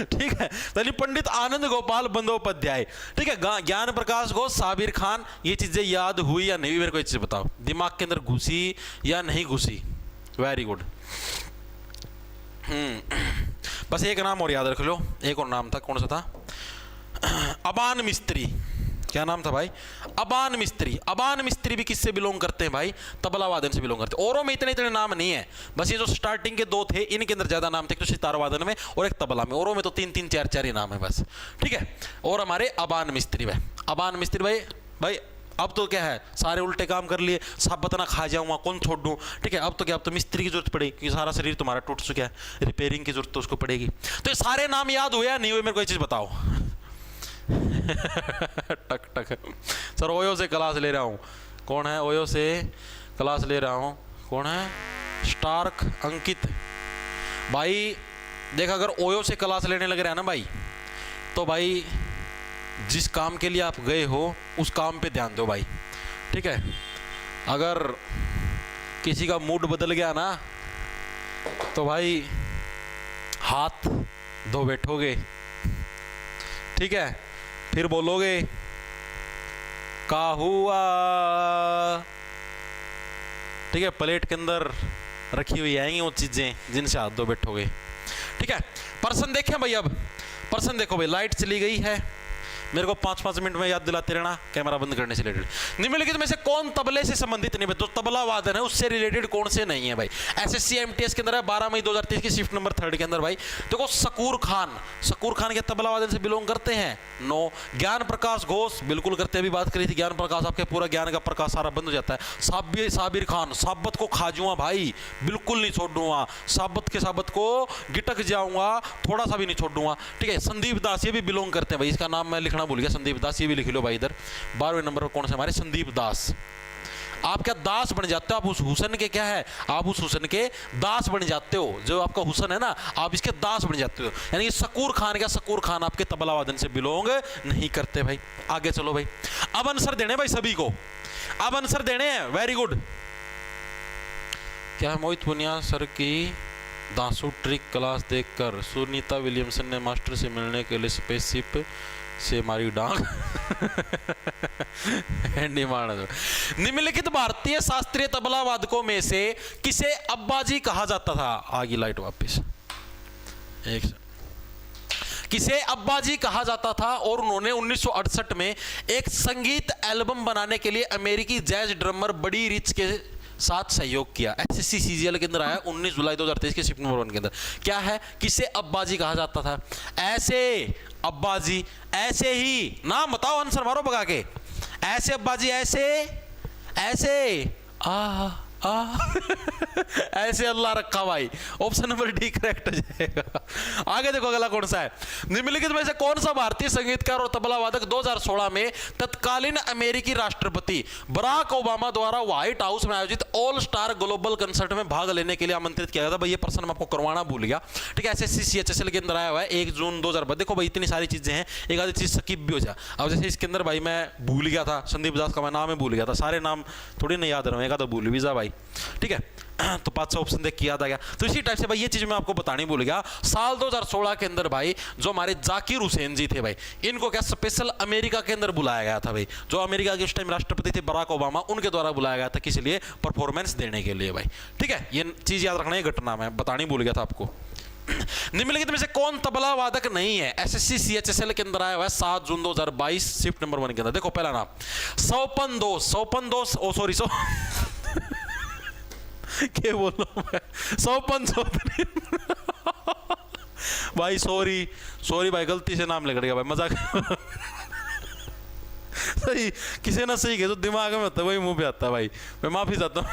ठीक है, यानी पंडित आनंद गोपाल बंदोपाध्याय। ठीक है, ज्ञान प्रकाश घोष, साबिर खान, ये चीजें याद हुई या नहीं, मेरे को एक चीज बताओ, दिमाग के अंदर घुसी या नहीं घुसी? Very good. बस एक नाम और याद रख लो, एक और नाम था, कौन सा था? अबान मिस्त्री। क्या नाम था भाई? अबान मिस्त्री। अबान मिस्त्री भी किससे बिलोंग करते हैं भाई? तबला वादन से बिलोंग करते हैं। औरों में इतने इतने नाम नहीं है, बस ये जो स्टार्टिंग के 2 थे इनके अंदर ज्यादा नाम थे, एक तो सितार वादन में और एक तबला में। औरों में तो 3-3 4-4 ही नाम है बस। ठीक है, और हमारे अबान मिस्त्री भाई, अबान मिस्त्री भाई, भाई अब तो क्या है, सारे उल्टे काम कर लिए, साबत ना खा जाऊंगा, कौन छोड़ दूं। ठीक है, अब तो क्या, अब तो मिस्त्री की जरूरत पड़ेगी क्योंकि सारा शरीर तुम्हारा टूट चुका है, रिपेयरिंग की जरूरत तो उसको पड़ेगी। तो ये सारे नाम याद हुए या नहीं हुए, मेरे को एक चीज बताओ। टक टक सर, ओयो से क्लास ले रहा हूँ। कौन है? ओयो से क्लास ले रहा हूँ। कौन है? स्टार्क अंकित भाई। देख, अगर ओयो से क्लास लेने लग रहा है ना भाई, तो भाई जिस काम के लिए आप गए हो उस काम पे ध्यान दो भाई। ठीक है, अगर किसी का मूड बदल गया ना तो भाई हाथ धो बैठोगे। ठीक है, फिर बोलोगे का हुआ। ठीक है, प्लेट के अंदर रखी हुई आएंगी वो चीजें जिनसे हाथ धो बैठोगे। ठीक है, प्रश्न देखें भाई। अब प्रश्न देखो भाई, लाइट चली गई है, मेरे को 5-5 मिनट में याद दिलाते रहना कैमरा बंद करने से रिलेटेड। निम्नलिखित में से कौन तबले से संबंधित नहीं है? तो तबला वादन है उससे रिलेटेड कौन से नहीं है भाई? एसएससी एमटीएस के अंदर है 12 मई 2023 की शिफ्ट नंबर 3 के अंदर भाई। देखो शकूर खान, शकूर खान क्या तबला वादन से बिलोंग करते हैं? नो। ज्ञान प्रकाश घोष बिल्कुल करते हैं, अभी बात करी थी ज्ञान प्रकाश, आपके पूरा ज्ञान का प्रकाश सारा बंद हो जाता है। साबिर खान, साबत को खा जाऊंगा भाई, बिल्कुल नहीं छोड़ूंगा, साबत के साबत को गिटक जाऊंगा, थोड़ा सा भी नहीं छोड़ूंगा। ठीक है, संदीप दास ये भी बिलोंग करते हैं भाई, इसका नाम मैं लिखना भूल गया, संदीप दास ये भी लिख लो भाई इधर। 12वें नंबर पर कौन से हमारे? संदीप दास। आप क्या दास बन जाते हो? आप उस हुसन के क्या है? आप उस हुसन के दास बन जाते हो। जो आपका हुसन है ना, आप इसके दास बन जाते हो। यानी कि शकूर खान, क्या शकूर खान आपके तबला वादन से बिलोंग नहीं करते भाई। आगे चलो भाई, अब आंसर देने भाई सभी को, अब आंसर देने हैं। Very good. क्या मोहित पुनिया सर की दांसू ट्रिक क्लास देखकर सुनीता विलियमसन ने मास्टर से मिलने के लिए स्पेसशिप से मारी डांग? निम्नलिखित भारतीय शास्त्रीय तबला वादकों में से किसे अब्बाजी कहा जाता था? आगे लाइट वापस एक, किसे अब्बाजी कहा जाता था? और उन्होंने 1968 में एक संगीत एल्बम बनाने के लिए अमेरिकी जैज ड्रमर बडी रिच के साथ सहयोग किया। एसएससी सीजीएल के अंदर आया 19 जुलाई 2023 के शिफ्ट नंबर 1 के अंदर। क्या है? किसे अब्बाजी कहा जाता था? ऐसे अब्बाजी, ऐसे ही नाम बताओ, आंसर मारो भगा के। ऐसे अब्बाजी, ऐसे ऐसे ऐसे अल्लाह रखा भाई। ऑप्शन नंबर डी करेक्ट हो जाएगा। आगे देखो अगला कौन सा है? निम्नलिखित में से कौन सा भारतीय संगीतकार और तबला वादक 2016 में तत्कालीन अमेरिकी राष्ट्रपति बराक ओबामा द्वारा व्हाइट हाउस में आयोजित ऑल स्टार ग्लोबल कंसर्ट में भाग लेने के लिए आमंत्रित किया गया था? भाई ये प्रश्न मैं आपको करवाना भूल गया। ठीक है, एसएससी सीएचएसएल के अंदर आया हुआ है 1 जून 2022। देखो भाई इतनी सारी चीजें हैं, एक आधी चीज स्किप भी हो जाए। अब जैसे इसके अंदर भाई मैं भूल गया था, संदीप दास का मैं नाम ही भूल गया था, सारे नाम थोड़ी नहीं याद रहा, एक आधा भूल भी जा भाई। ठीक है, तो 5 ऑप्शन देख के याद आ गया। तो इसी टाइप से भाई ये चीज मैं आपको बतानी भूल गया। साल 2016 के अंदर भाई जो हमारे जाकिर हुसैन जी थे भाई, इनको क्या स्पेशल अमेरिका के अंदर बुलाया गया था भाई। जो अमेरिका के उस टाइम राष्ट्रपति थे बराक ओबामा, उनके द्वारा बुलाया गया था, किस लिए? परफॉर्मेंस देने के लिए भाई। ठीक है, ये चीज याद रखना, ये घटना मैं बतानी भूल गया था आपको। निम्नलिखित में से कौन तबला वादक नहीं है? एसएससी सीएचएसएल के अंदर आया हुआ है 7 जून 2022 शिफ्ट नंबर 1 के अंदर। देखो पहला नाम सौपन दोष, सौपन दोष, ओ सॉरी क्या बोल रहा हूं मैं? सौपन चौधरी भाई, सॉरी भाई, गलती से नाम लिख गया भाई, मजाक। सही किसी ना सही कहे तो दिमाग में होता है वही मुंह पे आता है भाई, मैं माफी चाहता हूँ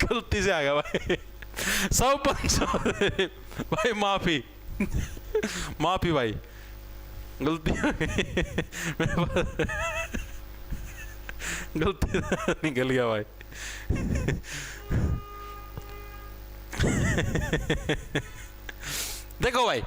गलती से आ गया भाई। सौपन चौधरी भाई, माफी भाई, गलती गलती निकल गया भाई। देखो भाई,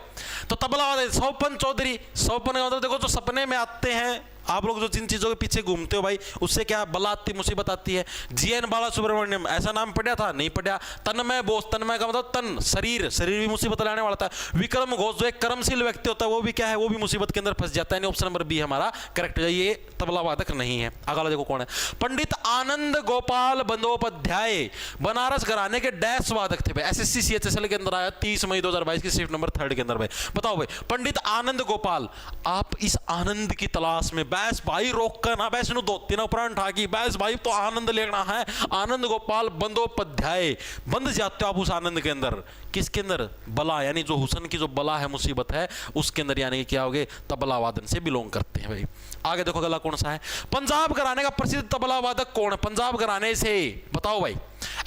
तो तबला वाले सौपन चौधरी, सौपन का मतलब देखो जो सपने में आते हैं आप लोग, जो जिन चीजों के पीछे घूमते हो भाई, उससे क्या बला आती, मुसीबत आती है। जीएन बाला सुब्रमण्यम, ऐसा नाम पढ़ा था? नहीं पढ़ा। तन्मय बोस, तन्मय का मतलब तन, शरीर भी मुसीबत लाने वाला था। विक्रम घोष जो एक कर्मशील व्यक्ति होता है, वो भी क्या है? वो भी मुसीबत के अंदर फंस जाता है। ऑप्शन नंबर बी हमारा करेक्ट है, ये तबला वादक नहीं है। अगला देखो कौन है? पंडित आनंद गोपाल बंदोपाध्याय बनारस घराने के डैश वादक थे भाई। एसएससी सीएचएसएल के अंदर आया 30 मई 2022 की शिफ्ट नंबर 3 के अंदर भाई। बताओ भाई, पंडित आनंद गोपाल, आप इस आनंद की तलाश में बैस भाई, रोक कर ना बैस नु दोती ना प्राण ठाकी बैस भाई, तो आनंद लेना है। आनंद गोपाल बंदोपाध्याय, बंद जाते हो आप उस आनंद के अंदर। किसके अंदर? बला, यानी जो हुसन की जो बला है, मुसीबत है, उसके अंदर, यानी कि क्या होगे? तबला वादन से बिलोंग करते हैं भाई। आगे देखो अगला कौन सा है? पंजाब घराने का प्रसिद्ध तबला वादक कौन है? पंजाब घराने से बताओ भाई।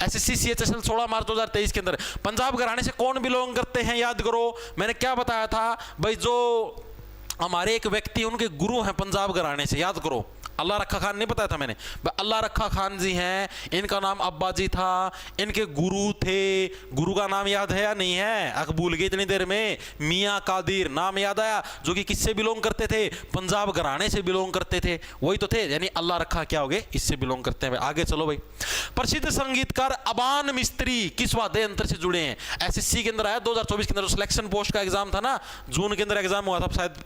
एसएससी सीएचएसएल 16 मार्च 2023 के अंदर पंजाब घराने से कौन बिलोंग करते हैं? याद करो, मैंने क्या बताया था भाई, जो हमारे एक व्यक्ति उनके गुरु हैं पंजाब घराने से, याद करो। अल्लाह रखा खान नहीं बताया था मैंने? अल्लाह रखा खान जी हैं, इनका नाम अब्बाजी था, इनके गुरु थे। गुरु का नाम याद है या नहीं है? अक भूल गए इतनी देर में। मियाँ कादिर नाम याद आया, जो कि किससे बिलोंग करते थे? पंजाब घराने से बिलोंग करते थे, वही तो थे। यानी अल्लाह रखा क्या हो गए? इससे बिलोंग करते हैं। आगे चलो भाई, प्रसिद्ध संगीतकार अबान मिस्त्री किस वाद्य यंत्र से जुड़े हैं? एसएससी के अंदर आया 2024 के अंदर, सिलेक्शन पोस्ट का एग्जाम था ना, जून के अंदर एग्जाम हुआ था शायद,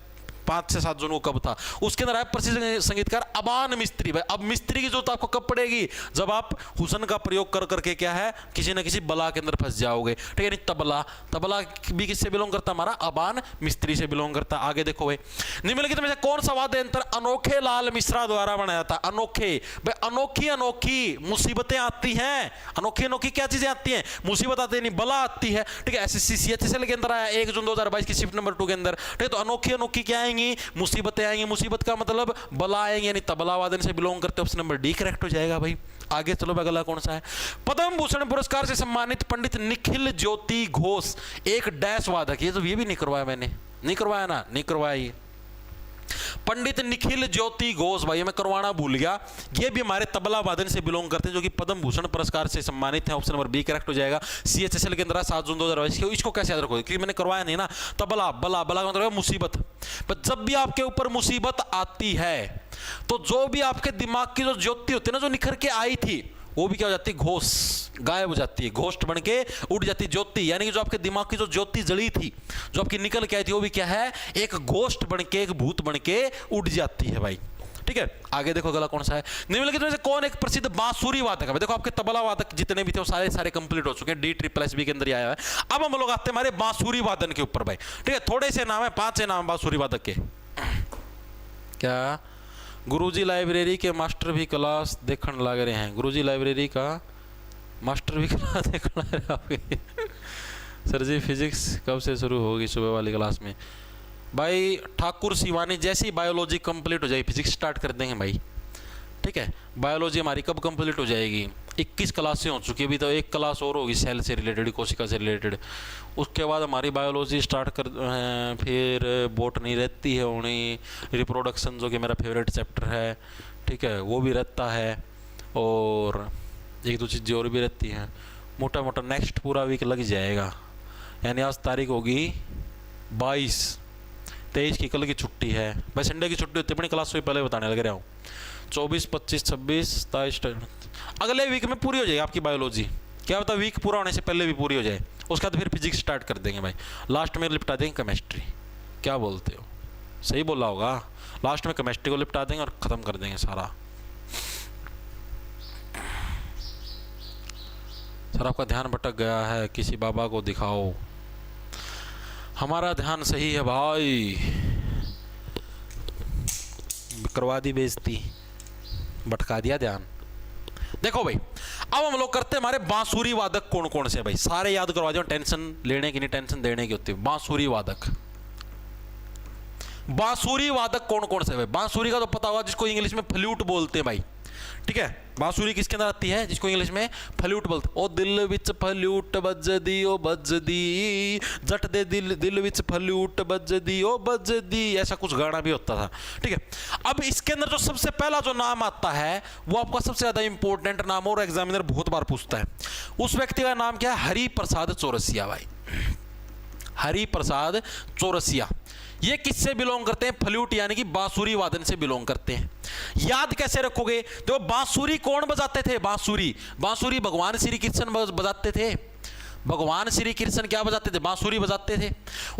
5 से 7 जून को कब था। उसके अंदर आया प्रसिद्ध संगीतकार अबान मिस्त्री। भाई अब मिस्त्री की जरूरत आपको कब पड़ेगी, जब आप हुसन का प्रयोग कर करके क्या है किसी न किसी बला के अंदर फंस जाओगे। ठीक है, नहीं तबला, तबला भी किससे बिलोंग करता है, हमारा अबान मिस्त्री से बिलोंग करता है। आगे देखो भाई, निम्नलिखित में से कौन सा वाद्य यंत्र अनोखे लाल मिश्रा द्वारा बनाया था। अनोखे, भाई अनोखी अनोखी मुसीबतें आती हैं, अनोखी अनोखी क्या चीजें आती हैं, मुसीबत आती है, नहीं बला आती है। ठीक है, SSC के अंदर आया 1 जून 2022 की शिफ्ट नंबर 2 के अंदर। ठीक है, तो अनोखी अनोखी क्या आएंगी, मुसीबतें आएंगी। मुसीबत का मतलब बला आएंगे, यानी तबला वादन से बिलोंग करते, ऑप्शन नंबर डी करेक्ट हो जाएगा भाई। आगे चलो, अगला कौन सा है। पद्म भूषण पुरस्कार से सम्मानित पंडित निखिल ज्योति घोष एक डैश वादक। ये तो ये भी नहीं करवाया मैंने, नहीं करवाया ना, नहीं करवाया ये। पंडित निखिल ज्योति घोष, भाई मैं करवाना भूल गया, ये भी हमारे तबला वादन से बिलोंग करते हैं, जो कि पद्म भूषण पुरस्कार से सम्मानित है। ऑप्शन नंबर बी करेक्ट हो जाएगा। CHSL के अंदर 7 जून 2022। इसको कैसे याद रखोगे, क्योंकि मैंने करवाया नहीं ना। तबला, बला, बला का मतलब मुसीबत। पर जब भी आपके ऊपर मुसीबत आती है तो जो भी आपके दिमाग की जो ज्योति होती है ना, जो निखर के आई थी, वो भी क्या हो जाती है, घोष, गायब हो जाती है, घोष्ट बन के उड़ जाती है ज्योति। यानी कि जो आपके दिमाग की जो ज्योति जली थी, जो आपकी निकल के आई थी, वो भी क्या है, एक घोष्ट बन के, एक भूत बन के उड़ जाती है भाई। ठीक है, आगे देखो अगला कौन सा है। निम्नलिखित में से कौन एक प्रसिद्ध बांसुरी वादक है। देखो आपके तबला वादक जितने भी थे वो सारे कंप्लीट हो चुके हैं, DSSB के अंदर ही आया है। अब हम लोग आते हैं हमारे बांसुरी वादन के ऊपर भाई। ठीक है, थोड़े से नाम है, 5 नाम बांसुरी वादक के। क्या गुरुजी लाइब्रेरी के मास्टर भी क्लास देखने लग रहे हैं। गुरुजी लाइब्रेरी का मास्टर भी क्लास देखने लग रहे हैं सर जी। फिजिक्स कब से शुरू होगी सुबह वाली क्लास में? भाई ठाकुर शिवानी, जैसे ही बायोलॉजी कंप्लीट हो जाएगी फिजिक्स स्टार्ट कर देंगे भाई। ठीक है, बायोलॉजी हमारी कब कंप्लीट हो जाएगी, 21 क्लासें हो चुकी है, अभी तो एक क्लास और होगी सेल से रिलेटेड, कोशिका से रिलेटेड। उसके बाद हमारी बायोलॉजी स्टार्ट कर फिर बॉटनी रहती है, उन्हीं रिप्रोडक्शन जो कि मेरा फेवरेट चैप्टर है। ठीक है, वो भी रहता है, और 1-2 चीज़ें और भी रहती हैं। मोटा मोटा नेक्स्ट पूरा वीक लग जाएगा। यानी आज तारीख होगी 22, 23 की कल की छुट्टी है भाई, संडे की छुट्टी होती है, अपनी क्लास से पहले बताने लग रहा हूँ। 24, 25, 26, 27 अगले वीक में पूरी हो जाएगी आपकी बायोलॉजी। क्या पता वीक पूरा होने से पहले भी पूरी हो जाए। उसके बाद फिर फिजिक्स स्टार्ट कर देंगे भाई, लास्ट में लिपटा देंगे केमिस्ट्री। क्या बोलते हो, सही बोला होगा, लास्ट में केमिस्ट्री को लिपटा देंगे और ख़त्म कर देंगे सारा। सर आपका ध्यान भटक गया है, किसी बाबा को दिखाओ। हमारा ध्यान सही है भाई, करवा दी बेइज्जती, भटका दिया ध्यान। देखो भाई, अब हम लोग करते हैं हमारे बांसुरी वादक कौन कौन से भाई, सारे याद करवा दियो, टेंशन लेने की नहीं, टेंशन देने की होती है। बांसुरी वादक, बांसुरी वादक कौन कौन से भाई। बांसुरी का तो पता होगा, जिसको इंग्लिश में फ्लूट बोलते हैं भाई। ठीक है, बांसुरी किसके अंदर आती है, जिसको इंग्लिश में फ्लूट बोलते। ओ दिल विच फ्लूट बजदी ओ बजदी, जट दे दिल, दिल विच फ्लूट बजदी ओ बजदी, ऐसा कुछ गाना भी होता था। ठीक है, अब इसके अंदर जो सबसे पहला जो नाम आता है वो आपका सबसे ज्यादा इंपॉर्टेंट नाम, और एग्जामिनर बहुत बार पूछता है। उस व्यक्ति का नाम क्या है, हरि प्रसाद चौरसिया भाई। हरि प्रसाद चौरसिया, ये किससे बिलोंग करते हैं, फ्लूट यानी कि बांसुरी वादन से बिलोंग करते हैं। याद कैसे रखोगे, तो बांसुरी कौन बजाते थे, बांसुरी, बांसुरी भगवान श्री कृष्ण बजाते थे। भगवान श्री कृष्ण क्या बजाते थे, बांसुरी बजाते थे।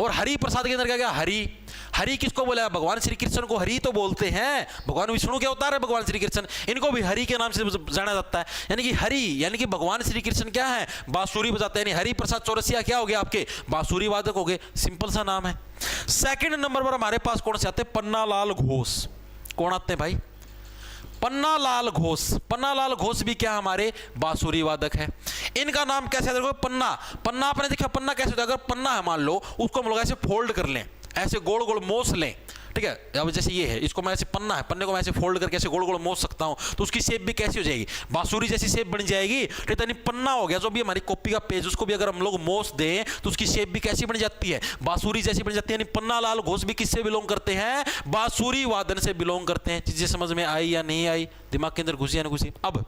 और हरि प्रसाद के अंदर क्या गया, हरि। हरि किसको बोला, भगवान श्री कृष्ण को हरि तो बोलते हैं, भगवान विष्णु के अवतार है भगवान श्री कृष्ण, इनको भी हरि के नाम से जाना जाता है। यानी कि हरि यानी कि भगवान श्री कृष्ण क्या है, बांसुरी बजाते हैं। यानी हरि प्रसाद चौरसिया क्या हो गया, आपके बांसुरी वादक हो गए, सिंपल सा नाम है। सेकंड नंबर पर हमारे पास कौन से आते हैं, पन्नालाल घोष। कौन आते हैं भाई, पन्नालाल घोष। पन्नालाल घोष भी क्या हमारे बांसुरी वादक है। इनका नाम कैसे देखो, पन्ना, पन्ना आपने देखा, पन्ना कैसे होता है, अगर पन्ना है मान लो, उसको हम लोग ऐसे फोल्ड कर लें, ऐसे गोल गोल मोस लें। ठीक है, अब जैसे ये है, इसको मैं ऐसे पन्ना है, पन्ने को मैं ऐसे फोल्ड करके ऐसे गोल गोल मोस सकता हूं, तो उसकी शेप भी कैसी हो जाएगी, बांसुरी जैसी शेप बन जाएगी। ठीक है, पन्ना हो गया जो भी हमारी कॉपी का पेज, उसको भी अगर हम लोग मोस दें तो उसकी शेप भी कैसी बन जाती है, बांसुरी जैसी बन जाती है। यानी पन्नालाल घोष भी किससे बिलोंग करते हैं, बांसुरी वादन से बिलोंग करते हैं। चीजें समझ में आई या नहीं आई, दिमाग के अंदर घुसी या नहीं घुसी। अब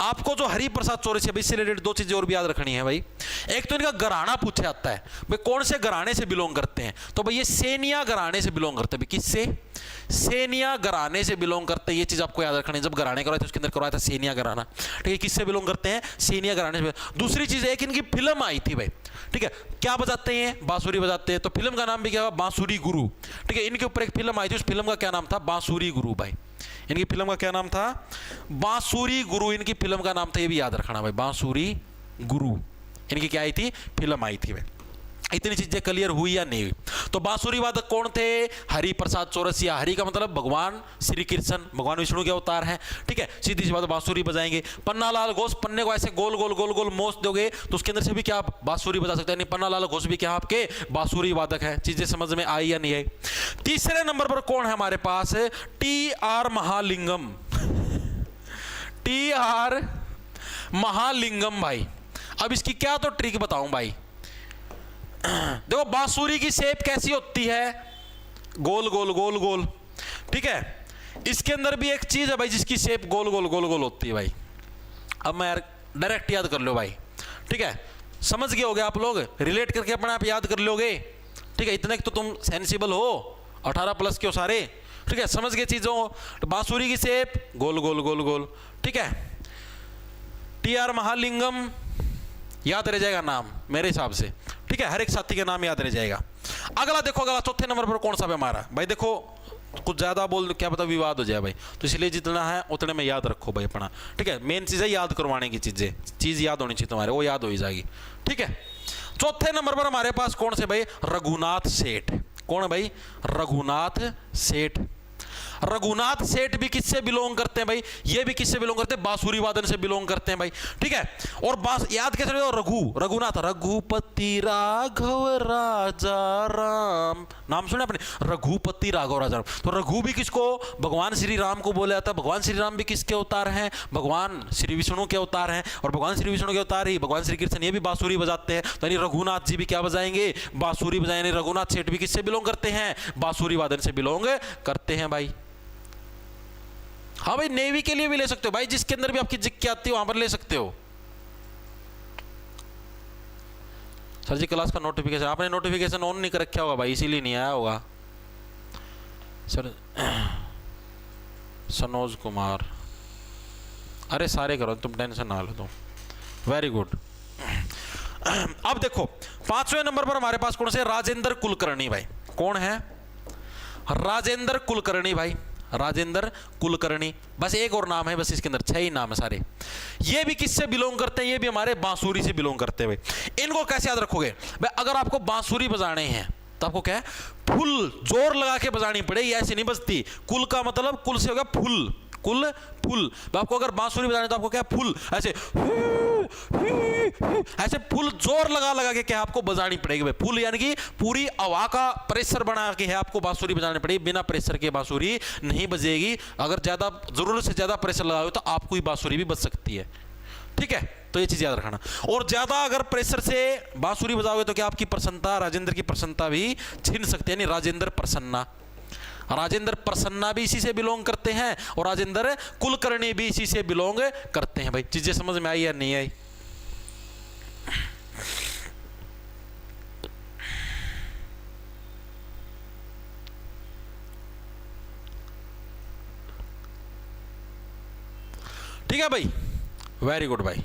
आपको जो हरि प्रसाद चौरसिया भाई, इससे रिलेटेड दो चीजें और भी याद रखनी है भाई। एक तो इनका घराना पूछा जाता है भाई, कौन से घराने से बिलोंग करते हैं, तो भाई ये सेनिया घराने से बिलोंग करते हैं भाई। किससे? सेनिया घराने से बिलोंग करते हैं, ये चीज आपको याद रखनी है। जब घराने करवाए थे उसके अंदर करवाया था सेनिया घराना, ठीक है। किससे बिलोंग करते हैं? सेनिया घराने से। दूसरी चीज एक इनकी फिल्म आई थी भाई, ठीक है, क्या बजाते हैं? बांसुरी बजाते हैं, तो फिल्म का नाम भी क्या हुआ? बांसुरी गुरु, ठीक है। इनके ऊपर एक फिल्म आई थी, उस फिल्म का क्या नाम था? बांसुरी गुरु भाई। इनकी फिल्म का क्या नाम था? बांसुरी गुरु, इनकी फिल्म का नाम था, ये भी याद रखना भाई, बांसुरी गुरु। इनकी क्या आई थी? फिल्म आई थी भाई। इतनी चीजें क्लियर हुई या नहीं हुई? तो बांसुरी वादक कौन थे? हरि प्रसाद चौरसिया। हरि का मतलब भगवान श्री कृष्ण, भगवान विष्णु के अवतार हैं, ठीक है। सीधी सी बात, बांसुरी बजाएंगे। पन्नालाल घोष, पन्ने को ऐसे गोल गोल गोल गोल मोच दोगे तो उसके अंदर से भी क्या आप बांसुरी बजा सकते हैं? नहीं, पन्नालाल घोष भी क्या आपके बांसुरी वादक है। चीजें समझ में आई या नहीं आई? तीसरे नंबर पर कौन है हमारे पास? टी.आर. महालिंगम। टी.आर. महालिंगम भाई। अब इसकी क्या तो ट्रिक बताऊं भाई। देखो बांसुरी की शेप कैसी होती है? गोल गोल गोल गोल, ठीक है। इसके अंदर भी एक चीज है भाई जिसकी शेप गोल गोल गोल गोल होती है भाई। अब मैं यार डायरेक्ट याद कर लो भाई, ठीक है। समझ गए होगे आप लोग, रिलेट करके अपने आप याद कर लोगे, ठीक है। इतने तो तुम सेंसिबल हो, 18+ के हो सारे, ठीक है। समझ गए चीजों। तो बांसुरी की शेप गोल गोल गोल गोल, ठीक है। टी.आर. महालिंगम याद रह जाएगा नाम मेरे हिसाब से, ठीक है। हर एक साथी का नाम याद रह जाएगा। अगला देखो, अगला चौथे नंबर पर कौन सा है हमारा भाई? देखो कुछ ज्यादा बोल क्या पता विवाद हो जाए भाई, तो इसलिए जितना है उतने में याद रखो भाई अपना, ठीक है। मेन चीज है याद करवाने की चीजें, चीज याद होनी चाहिए तुम्हारे, वो याद हो ही जाएगी, ठीक है। चौथे नंबर पर हमारे पास कौन से भाई? रघुनाथ सेठ। कौन है भाई? रघुनाथ सेठ। रघुनाथ सेठ भी किससे बिलोंग करते हैं भाई? ये भी किससे बिलोंग करते हैं? बांसुरी वादन से बिलोंग करते हैं भाई, ठीक है। और बांस याद कैसे रखो? रघु, रघुनाथ, रघुपति राघव राजा राम, नाम सुने आपने? रघुपति राघव राजा राम। तो रघु भी किसको? भगवान श्री राम को बोला जाता है। भगवान श्री राम भी किसके अवतार हैं? भगवान श्री विष्णु के अवतार हैं। और भगवान श्री विष्णु के अवतार ही भगवान श्री कृष्ण, ये भी बांसुरी बजाते हैं। तो यानी रघुनाथ जी भी क्या बजाएंगे? बांसुरी बजाएंगे। रघुनाथ सेठ भी किससे बिलोंग करते हैं? बांसुरी वादन से बिलोंग करते हैं भाई। हाँ भाई, नेवी के लिए भी ले सकते हो भाई, जिसके अंदर भी आपकी जिक्की आती है वहां पर ले सकते हो। सर जी क्लास का नोटिफिकेशन, आपने नोटिफिकेशन ऑन नहीं कर रखा होगा भाई, इसीलिए नहीं आया होगा। सर सनोज कुमार, अरे सारे करो, तुम टेंशन ना लो तुम। Very good. अब देखो 5वें नंबर पर हमारे पास कौन से? राजेंद्र कुलकर्णी भाई। कौन है? राजेंद्र कुलकर्णी भाई, राजेंद्र कुलकर्णी। बस एक और नाम है, बस इसके अंदर 6 ही नाम है सारे। ये भी किससे बिलोंग करते हैं? ये भी हमारे बांसुरी से बिलोंग करते हैं भाई। इनको कैसे याद रखोगे भाई? अगर आपको बांसुरी बजाने हैं तो आपको क्या है? फुल जोर लगा के बजानी पड़ेगी, ऐसे नहीं बजती। कुल का मतलब कुल से होगा फुल, कुल फुल। आपको अगर बांसुरी बजाने तो आपको क्या? फुल, ऐसे ऐसे फुल जोर लगा लगा के क्या आपको बजानी पड़ेगी भाई। फुल यानी कि पूरी हवा का प्रेशर बना के है आपको बांसुरी बजानी पड़ेगी। बिना प्रेशर के बांसुरी नहीं बजेगी। अगर ज्यादा जरूरत से ज्यादा प्रेशर लगाओ तो आपको ही बांसुरी भी बज सकती है, ठीक है। तो ये चीज याद रखना। और ज्यादा अगर प्रेशर से बांसुरी बजाओगे तो क्या आपकी प्रसन्नता, राजेंद्र की प्रसन्नता भी छीन सकते हैं। राजेंद्र प्रसन्ना, राजेंद्र प्रसन्ना भी इसी से बिलोंग करते हैं और राजेंद्र कुलकर्णी भी इसी से बिलोंग करते हैं भाई। चीजें समझ में आई या नहीं आई? ठीक है भाई, वेरी गुड भाई।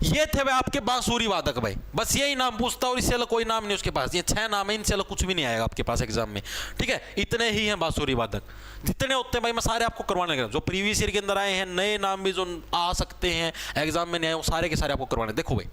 ये थे भाई आपके बांसुरी वादक भाई। बस यही नाम पूछता और इससे अलग कोई नाम नहीं उसके पास। ये 6 नाम है, इनसे अलग कुछ भी नहीं आएगा आपके पास एग्जाम में, ठीक है। इतने ही हैं बांसुरी वादक, जितने होते हैं भाई मैं सारे आपको करवाने लगा। जो प्रीवियस ईयर के अंदर आए हैं, नए नाम भी जो आ सकते हैं एग्जाम में नहीं आए, वो सारे के सारे आपको करवाने। देखो भाई,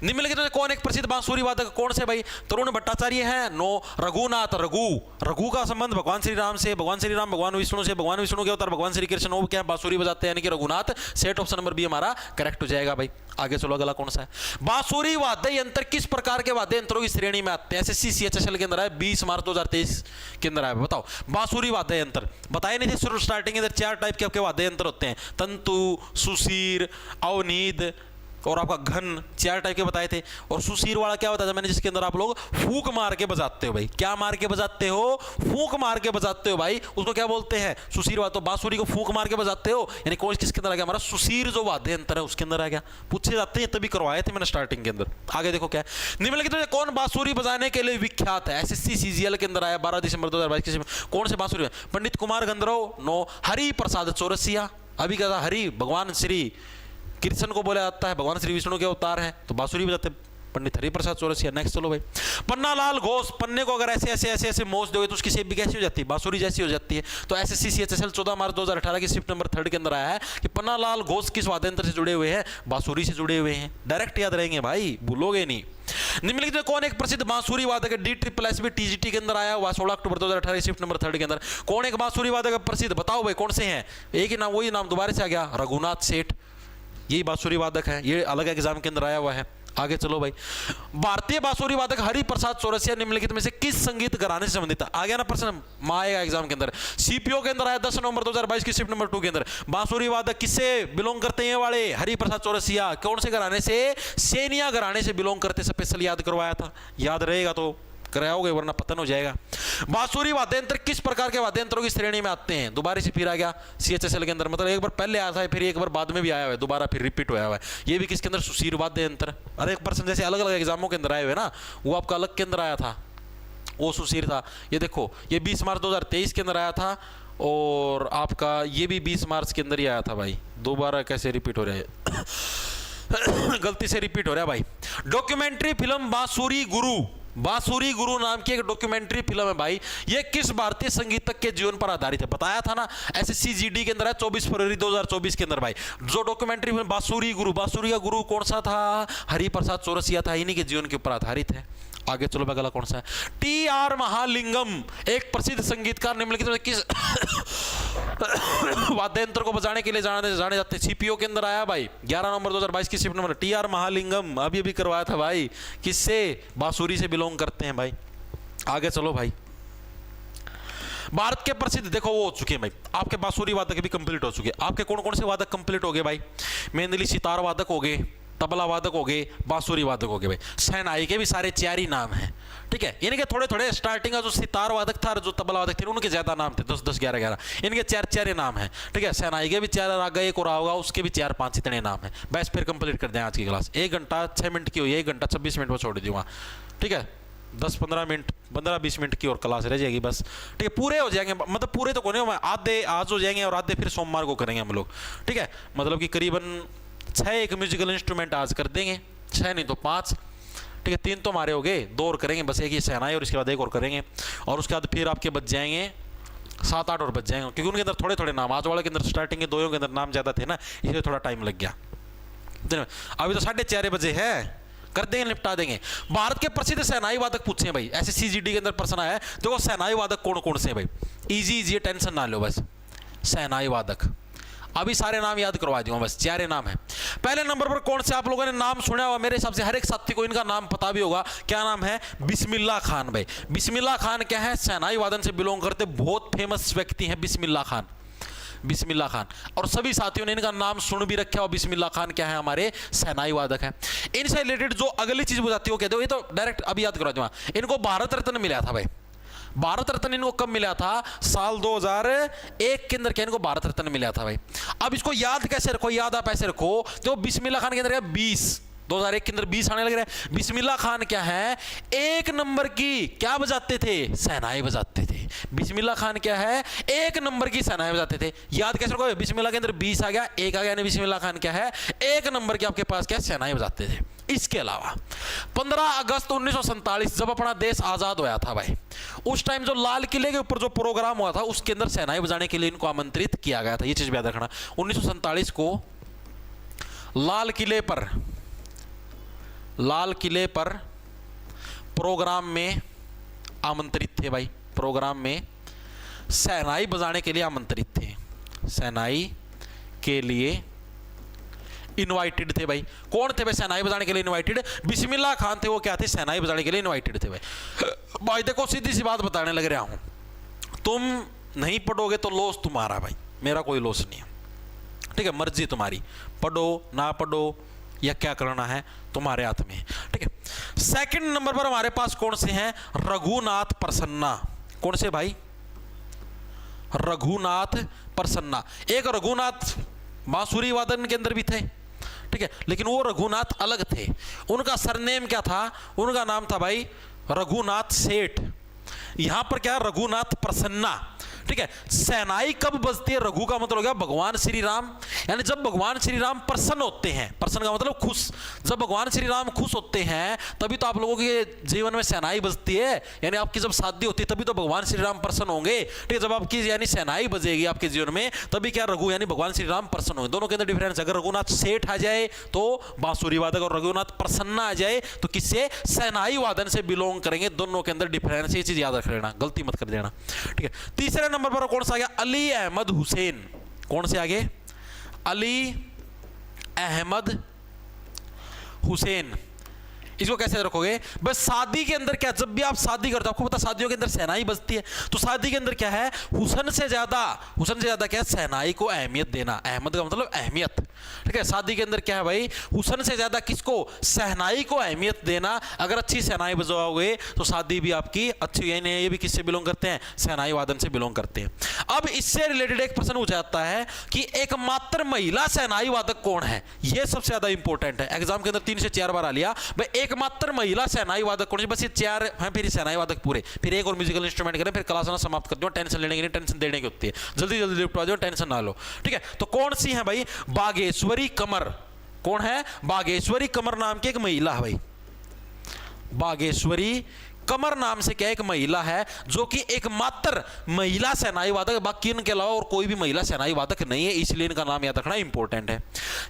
निम्नलिखित में कौन एक प्रसिद्ध बांसुरी वादक? कौन से भाई? तरुण भट्टाचार्य है, नो। रघुनाथ, रघु, रघु का संबंध भगवान श्री राम से, भगवान श्री राम भगवान विष्णु से, भगवान विष्णु के अवतार भगवान श्री कृष्ण, वो क्या बांसुरी बजाते हैं, यानी कि रघुनाथ सेठ। ऑप्शन नंबर बी हमारा करेक्ट हो जाएगा भाई। आगे चलो, अगला कौन सा है? बांसुरी वाद्य यंत्र किस प्रकार के वाद्य यंत्रों की श्रेणी में आते हैं? एसएससी CHSL के अंदर है, 20 मार्च 2023 के अंदर आया। बताओ, बांसुरी वाद्य यंत्र बताए नहीं थे शुरू स्टार्टिंग के अंदर 4 टाइप के आपके वाद्य यंत्र होते हैं: तंतु, सुशीर, अवनीद, और आपका घन, 4 टाइप के बताए थे। और सुशीर वाला क्या बताया था मैंने, जिसके अंदर आप लोग फूंक मार के बजाते हो भाई। क्या मार के बजाते हो? फूंक मार के बजाते हो भाई, उसको क्या बोलते हैं? सुशीर वाला। तो बांसुरी को फूंक मार के बजाते हो, यानी कौन किसके अंदर आ गया? हमारा सुशीर जो वाद्य यंत्र है उसके अंदर आ गया। पूछे जाते हैं, तभी करवाए थे मैंने स्टार्टिंग के अंदर। आगे देखो क्या है, निम्नलिखित में कौन बांसुरी बजाने के लिए विख्यात है? एसएससी सीजीएल के अंदर आया 12 दिसंबर 2022 के। कौन से बांसुरी? पंडित कुमार गंधर्व, नो। हरि प्रसाद चौरसिया। अभी क्या था? हरि भगवान श्री कृष्ण को बोला जाता है, भगवान श्री विष्णु के अवतार है, तो बांसुरी बजाते पंडित हरिप्रसाद चौरसिया। नेक्स्ट चलो भाई, पन्ना लाल घोष। पन्ने को अगर ऐसे ऐसे ऐसे ऐसे मोच दोगे तो उसकी शेप भी कैसी हो जाती है? बांसुरी जैसी हो जाती है। तो एसएससी सीएचएसएल 14 मार्च 2018 की स्क्रिप्ट नंबर 3 के अंदर आया है कि पन्ना लाल घोष किस वाद्य यंत्र से जुड़े हुए हैं? बांसुरी से जुड़े हुए हैं। डायरेक्ट याद रहेंगे भाई, भूलोगे नहीं। निम्नलिखित में कौन एक प्रसिद्ध बांसुरी वादक है? DSSS टीजीटी के अंदर आया हुआ 16 अक्टूबर 2018 स्क्रिप्ट नंबर 3 के अंदर। कौन एक बांसुरी वादक है प्रसिद्ध? बताओ भाई कौन से हैं? एक ही नाम, वही नाम दोबारा से आ गया, रघुनाथ सेठ। यही बांसुरी वादक है, ये अलग एग्जाम के अंदर आया हुआ है। आगे चलो भाई, भारतीय बांसुरी वादक हरि प्रसाद चौरसिया निम्नलिखित में से किस संगीत घराने से संबंधित है? आ गया ना प्रश्न, आएगा एग्जाम के अंदर। सीपीओ के अंदर आया 10 नवंबर 2022 की स्क्रिप्ट नंबर 2 के अंदर। बांसुरी वादक किससे बिलोंग करते हैं वाले? हरि प्रसाद चौरसिया। कौन से घराने से? सेनिया घराने से बिलोंग करते। स्पेशल याद करवाया था, याद रहेगा तो कराओगे, वरना पतन हो जाएगा। बांसुरी वाद्य यंत्र किस प्रकार के वाद्य यंत्रों की श्रेणी में आते हैं? दोबारा से फिर आ गया सीएचएसएल के अंदर, मतलब एक बार पहले आया था, फिर एक बार बाद में भी आया हुआ है, दोबारा फिर रिपीट हुआ है। ये भी किसके अंदर? सुशीर वाद्य यंत्र। अरे एक पर्सन जैसे अलग अलग एग्जामों के अंदर आए हुए ना, वो आपका अलग के अंदर आया था, वो सुशीर था। ये देखो, ये 20 मार्च 2023 के अंदर आया था, और आपका ये भी 20 मार्च के अंदर ही आया था भाई। दोबारा कैसे रिपीट हो रहा है? गलती से रिपीट हो रहा है भाई। डॉक्यूमेंट्री फिल्म बांसुरी गुरु, बांसुरी गुरु नाम की एक डॉक्यूमेंट्री फिल्म है भाई। ये किस भारतीय संगीतज्ञ के जीवन पर आधारित है? बताया था ना, एसएससी जीडी के अंदर है 24 फरवरी 2024 के अंदर भाई। जो डॉक्यूमेंट्री फिल्म बांसुरी गुरु, बांसुरी का गुरु कौन सा था? हरिप्रसाद चौरसिया था, इन्हीं के जीवन के ऊपर आधारित है। आगे चलो, अगला कौन सा है? टी.आर. महालिंगम एक प्रसिद्ध संगीतकार निम्नलिखित में किस वाद्य यंत्र को बजाने के लिए जाने जाते हैं? सीपीओ के अंदर आया भाई 11 नवंबर 2022 की स्क्रिप्ट नंबर। टी.आर. महालिंगम अभी करवाया था भाई, किससे? बांसुरी से बिलोंग करते हैं भाई। आगे चलो भाई, भारत के प्रसिद्ध, देखो वो हो चुके हैं भाई आपके, बांसुरी वादक भी कंप्लीट हो चुके हैं आपके। कौन कौन से वादक कंप्लीट हो गए भाई? मेंदली सितार वादक हो गए, तबला वादक हो गए, बांसुरी वादक हो गए भाई। शहनाई के भी सारे 4 ही नाम हैं, ठीक है। इनके थोड़े थोड़े स्टार्टिंग का जो सितार वादक था, जो तबला वादक थे, उनके ज्यादा नाम थे, 10 10 11 11। इनके 4 ही नाम हैं, ठीक है। शहनाई के भी 4 आ गए, एक और होगा, उसके भी 4 5 इतने नाम हैं। बस फिर कंप्लीट कर दें आज की क्लास। 1 घंटा 6 मिनट की हुई है, 1 घंटा 26 मिनट में छोड़ दूंगा, ठीक है। 10-15 मिनट 15-20 मिनट की और क्लास रह जाएगी बस, ठीक है। पूरे हो जाएंगे, मतलब पूरे तो कौन है, आधे आज हो जाएंगे और आधे फिर सोमवार को करेंगे हम लोग, ठीक है। मतलब कि करीबन 6 एक म्यूजिकल इंस्ट्रूमेंट आज कर देंगे, 6 नहीं तो 5, ठीक है। 3 तो हमारे हो गए, 2 और करेंगे बस, एक ही शहनाई और इसके बाद एक और करेंगे, और उसके बाद फिर आपके बच जाएंगे 7-8 और बच जाएंगे, क्योंकि उनके अंदर थोड़े थोड़े नाम, आज वाले के अंदर स्टार्टिंग के 2 के अंदर नाम ज़्यादा थे ना, इसलिए थोड़ा टाइम लग गया। अभी तो 4:30 बजे है, कर देंगे, निपटा देंगे। भारत के प्रसिद्ध शहनाई वादक पूछे हैं भाई, ऐसे सीजीडी के अंदर प्रश्न आया है। देखो शहनाई वादक कौन कौन से हैं भाई, इजी टेंशन ना लो बस। शहनाई वादक अभी सारे नाम याद करवा दूंगा, बस 4 नाम है। पहले नंबर पर कौन से आप लोगों ने नाम सुना हुआ, मेरे हिसाब से हर एक साथी को इनका नाम पता भी होगा। क्या नाम है? बिस्मिल्लाह खान भाई। बिस्मिल्लाह खान क्या है? शहनाई वादन से बिलोंग करते बहुत फेमस व्यक्ति हैं बिस्मिल्लाह खान, बिस्मिल्लाह खान। और सभी साथियों ने इनका नाम सुन भी रखा, और बिस्मिल्लाह खान क्या है? हमारे शहनाई वादक है। इनसे रिलेटेड जो अगली चीज बताती हो, कहते हो ये तो डायरेक्ट अभी याद करा दूंगा। इनको भारत रत्न मिला था भाई। भारत रत्न इनको कब मिला था? साल 2001 के अंदर क्या इनको भारत रत्न मिला था भाई। अब इसको याद कैसे रखो, याद आप ऐसे रखो, तो बिस्मिल्लाह खान के अंदर 2001 के अंदर 20 आने लग रहा है। बिस्मिल्लाह खान क्या है? 1 नंबर की क्या बजाते थे? शहनाई बजाते थे। बिस्मिल्लाह खान क्या है? 1 नंबर की शहनाई बजाते थे। याद कैसे रखो? बिस्मिल्लाह के अंदर 20 आ गया, 1 आ गया, यानी बिस्मिल्लाह खान क्या है? 1 नंबर की आपके पास क्या शहनाई बजाते थे। इसके अलावा 15 अगस्त 1947 जब अपना देश आजाद होया था भाई, उस टाइम जो लाल किले के ऊपर जो प्रोग्राम हुआ था, उसके अंदर शहनाई बजाने के लिए इनको आमंत्रित किया गया था। ये चीज याद रखना। 1947 को लाल किले पर प्रोग्राम में आमंत्रित थे भाई। प्रोग्राम में शहनाई बजाने के लिए आमंत्रित थे, शहनाई के लिए इनवाइटेड थे भाई। कौन थे भाई शहनाई बजाने के लिए इनवाइटेड? बिस्मिल्लाह खान थे। वो क्या थे? शहनाई बजाने के लिए इनवाइटेड थे भाई। देखो सीधी सी बात बताने लग रहा हूं, तुम नहीं पढ़ोगे तो लॉस तुम्हारा भाई, मेरा कोई लॉस नहीं है, ठीक है। मर्जी तुम्हारी, पढ़ो ना पढ़ो, या क्या करना है तुम्हारे हाथ में। ठीक है, सेकंड नंबर पर हमारे पास कौन से हैं? रघुनाथ प्रसन्ना। कौन से भाई? रघुनाथ प्रसन्ना। एक रघुनाथ बांसुरी वादन के अंदर भी थे, ठीक है, लेकिन वो रघुनाथ अलग थे। उनका सरनेम क्या था? उनका नाम था भाई रघुनाथ सेठ। यहां पर क्या? रघुनाथ प्रसन्ना। ठीक है, सेनाई कब बजती है? रघु का मतलब हो गया भगवान श्री राम, यानी जब भगवान श्री राम प्रसन्न होते हैं, प्रसन्न का मतलब खुश, जब भगवान श्री राम खुश होते हैं तभी तो आप लोगों के जीवन में सेनाई बजती है। यानी आपकी जब शादी होती है तभी तो भगवान श्री राम प्रसन्न होंगे। ठीक है, जब आपकी यानी सेनाई बजेगी आपके जीवन में तभी क्या? रघु यानी भगवान श्री राम प्रसन्न होंगे। दोनों के अंदर डिफरेंस। अगर रघुनाथ सेठ आ जाए तो बांसुरी वादक, और रघुनाथ प्रसन्ना आ जाए तो किससे? सेनाई वादन से बिलोंग करेंगे। दोनों के अंदर डिफरेंस, ये चीज याद रख लेना, गलती मत कर देना। ठीक है, तीसरे नंबर पर कौन सा आ गया? अली अहमद हुसैन। कौन से आगे? अली अहमद हुसैन। इसको कैसे रखोगे? बस शादी के अंदर क्या, जब भी आप शादी करते हो आपको पता शादियों के अंदर सेनाई बजती है, तो शादी के अंदर क्या है? हुसन से ज्यादा क्या है? सेनाई को अहमियत देना। अहमद का मतलब अहमियत। ठीक है, शादी के अंदर क्या है भाई? हुसन से ज्यादा किसको? सहनाई को अहमियत देना। अगर अच्छी सहनाई बजवाओगे तो शादी भी आपकी अच्छी। यानी ये भी किससे बिलोंग करते हैं? सहनाई वादन से बिलोंग करते हैं। अब इससे रिलेटेड एक प्रश्न पूछा जाता है कि एकमात्र महिला सहनाई वादक कौन है? यह सबसे ज्यादा इंपॉर्टेंट है। एग्जाम के अंदर 3 से 4 बार आ लिया भाई, एकमात्र महिला सेनाई वादक कौन है? बस ये 4 हैं, फिर सेनाई वादक पूरे, फिर एक और म्यूजिकल इंस्ट्रूमेंट करें, फिर क्लास समाप्त कर दो। टेंशन लेने की नहीं, टेंशन देने की होती है। जल्दी जल्दी निपटा दो, टेंशन ना लो। ठीक है, तो कौन सी है भाई? बागेश्वरी कमर। कौन है? बागेश्वरी कमर नाम की एक महिला है भाई। बागेश्वरी कमर नाम से क्या एक महिला है जो कि एकमात्र महिला सेनाई वादक, बाकी इनके अलावा और कोई भी महिला सेनाई वादक नहीं है, इसलिए इनका नाम याद रखना इंपॉर्टेंट है।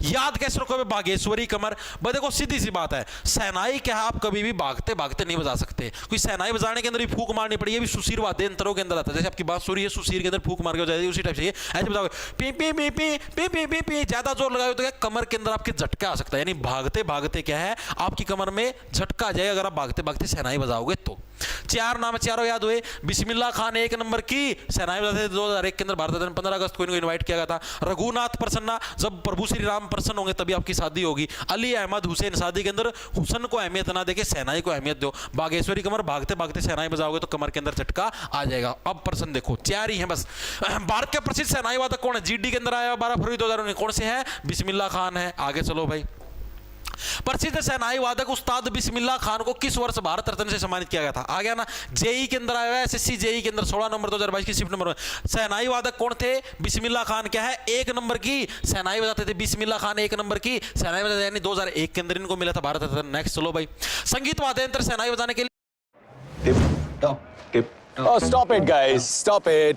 याद कैसे रखोगे? बागेश्वरी कमर। भाई देखो सीधी सी बात है, सेनाई क्या है? आप कभी भी भागते भागते नहीं बजा सकते। कोई सेनाई बजाने के अंदर भी फूक मारनी पड़ी, ये भी सुशीर वाद्य यंत्रों के अंदर आता है। जैसे आपकी बांसुरी है, सुशीर के अंदर फूक मार के बजाई, उसी टाइप से ऐसे बजाओगे पी पी पी पी पी पी पी पी, ज्यादा जोर लगाओगे तो क्या कमर के अंदर आपके झटका आ सकता है। यानी भागते भागते क्या है आपकी कमर में झटका आ जाएगा अगर आप भागते भागते सेनाई बजाओगे तो। 4 नाम चारों याद हुए। बिस्मिल्लाह खान 1 नंबर की सेनाई बजाते थे 2001 के अंदर, भारत रत्न 15 अगस्त को इनको इनवाइट किया गया था। रघुनाथ प्रसन्ना, जब प्रभु श्री राम प्रसन्न होंगे तभी आपकी शादी होगी। अली अहमद हुसैन, शादी के अंदर हुसन को अहमियत ना देके सेनाई को अहमियत दो। बागेश्वरी कमर, भागते भागते सेनाई बजाओगे तो कमर के अंदर झटका आ जाएगा। अब प्रश्न देखो, 4 ही हैं बस। भारत के प्रसिद्ध सेनाई वादक कौन है? जीडी के अंदर आया 12 फरवरी 2019, कौन से है? बिस्मिल्लाह खान है। आगे चलो भाई। प्रसिद्ध सेनाई वादक उस्ताद बिस्मिल्लाह खान को किस वर्ष भारत रत्न से सम्मानित किया गया था? आ गया ना, जेई के अंदर आया है, एसएससी जेई के अंदर 16 नवंबर 2022 की शिफ्ट नंबर। सेनाई वादक कौन थे? बिस्मिल्लाह खान क्या है? 1 नंबर की सेनाई बजाते थे। बिस्मिल्लाह खान 1 नंबर की सेनाई बजाते, यानी 2001 के अंदर इनको मिला था भारत रत्न। नेक्स्ट चलो भाई। संगीत वाद्य यंत्र सेनाई बजाने के लिए Oh, stop it, guys. Stop it.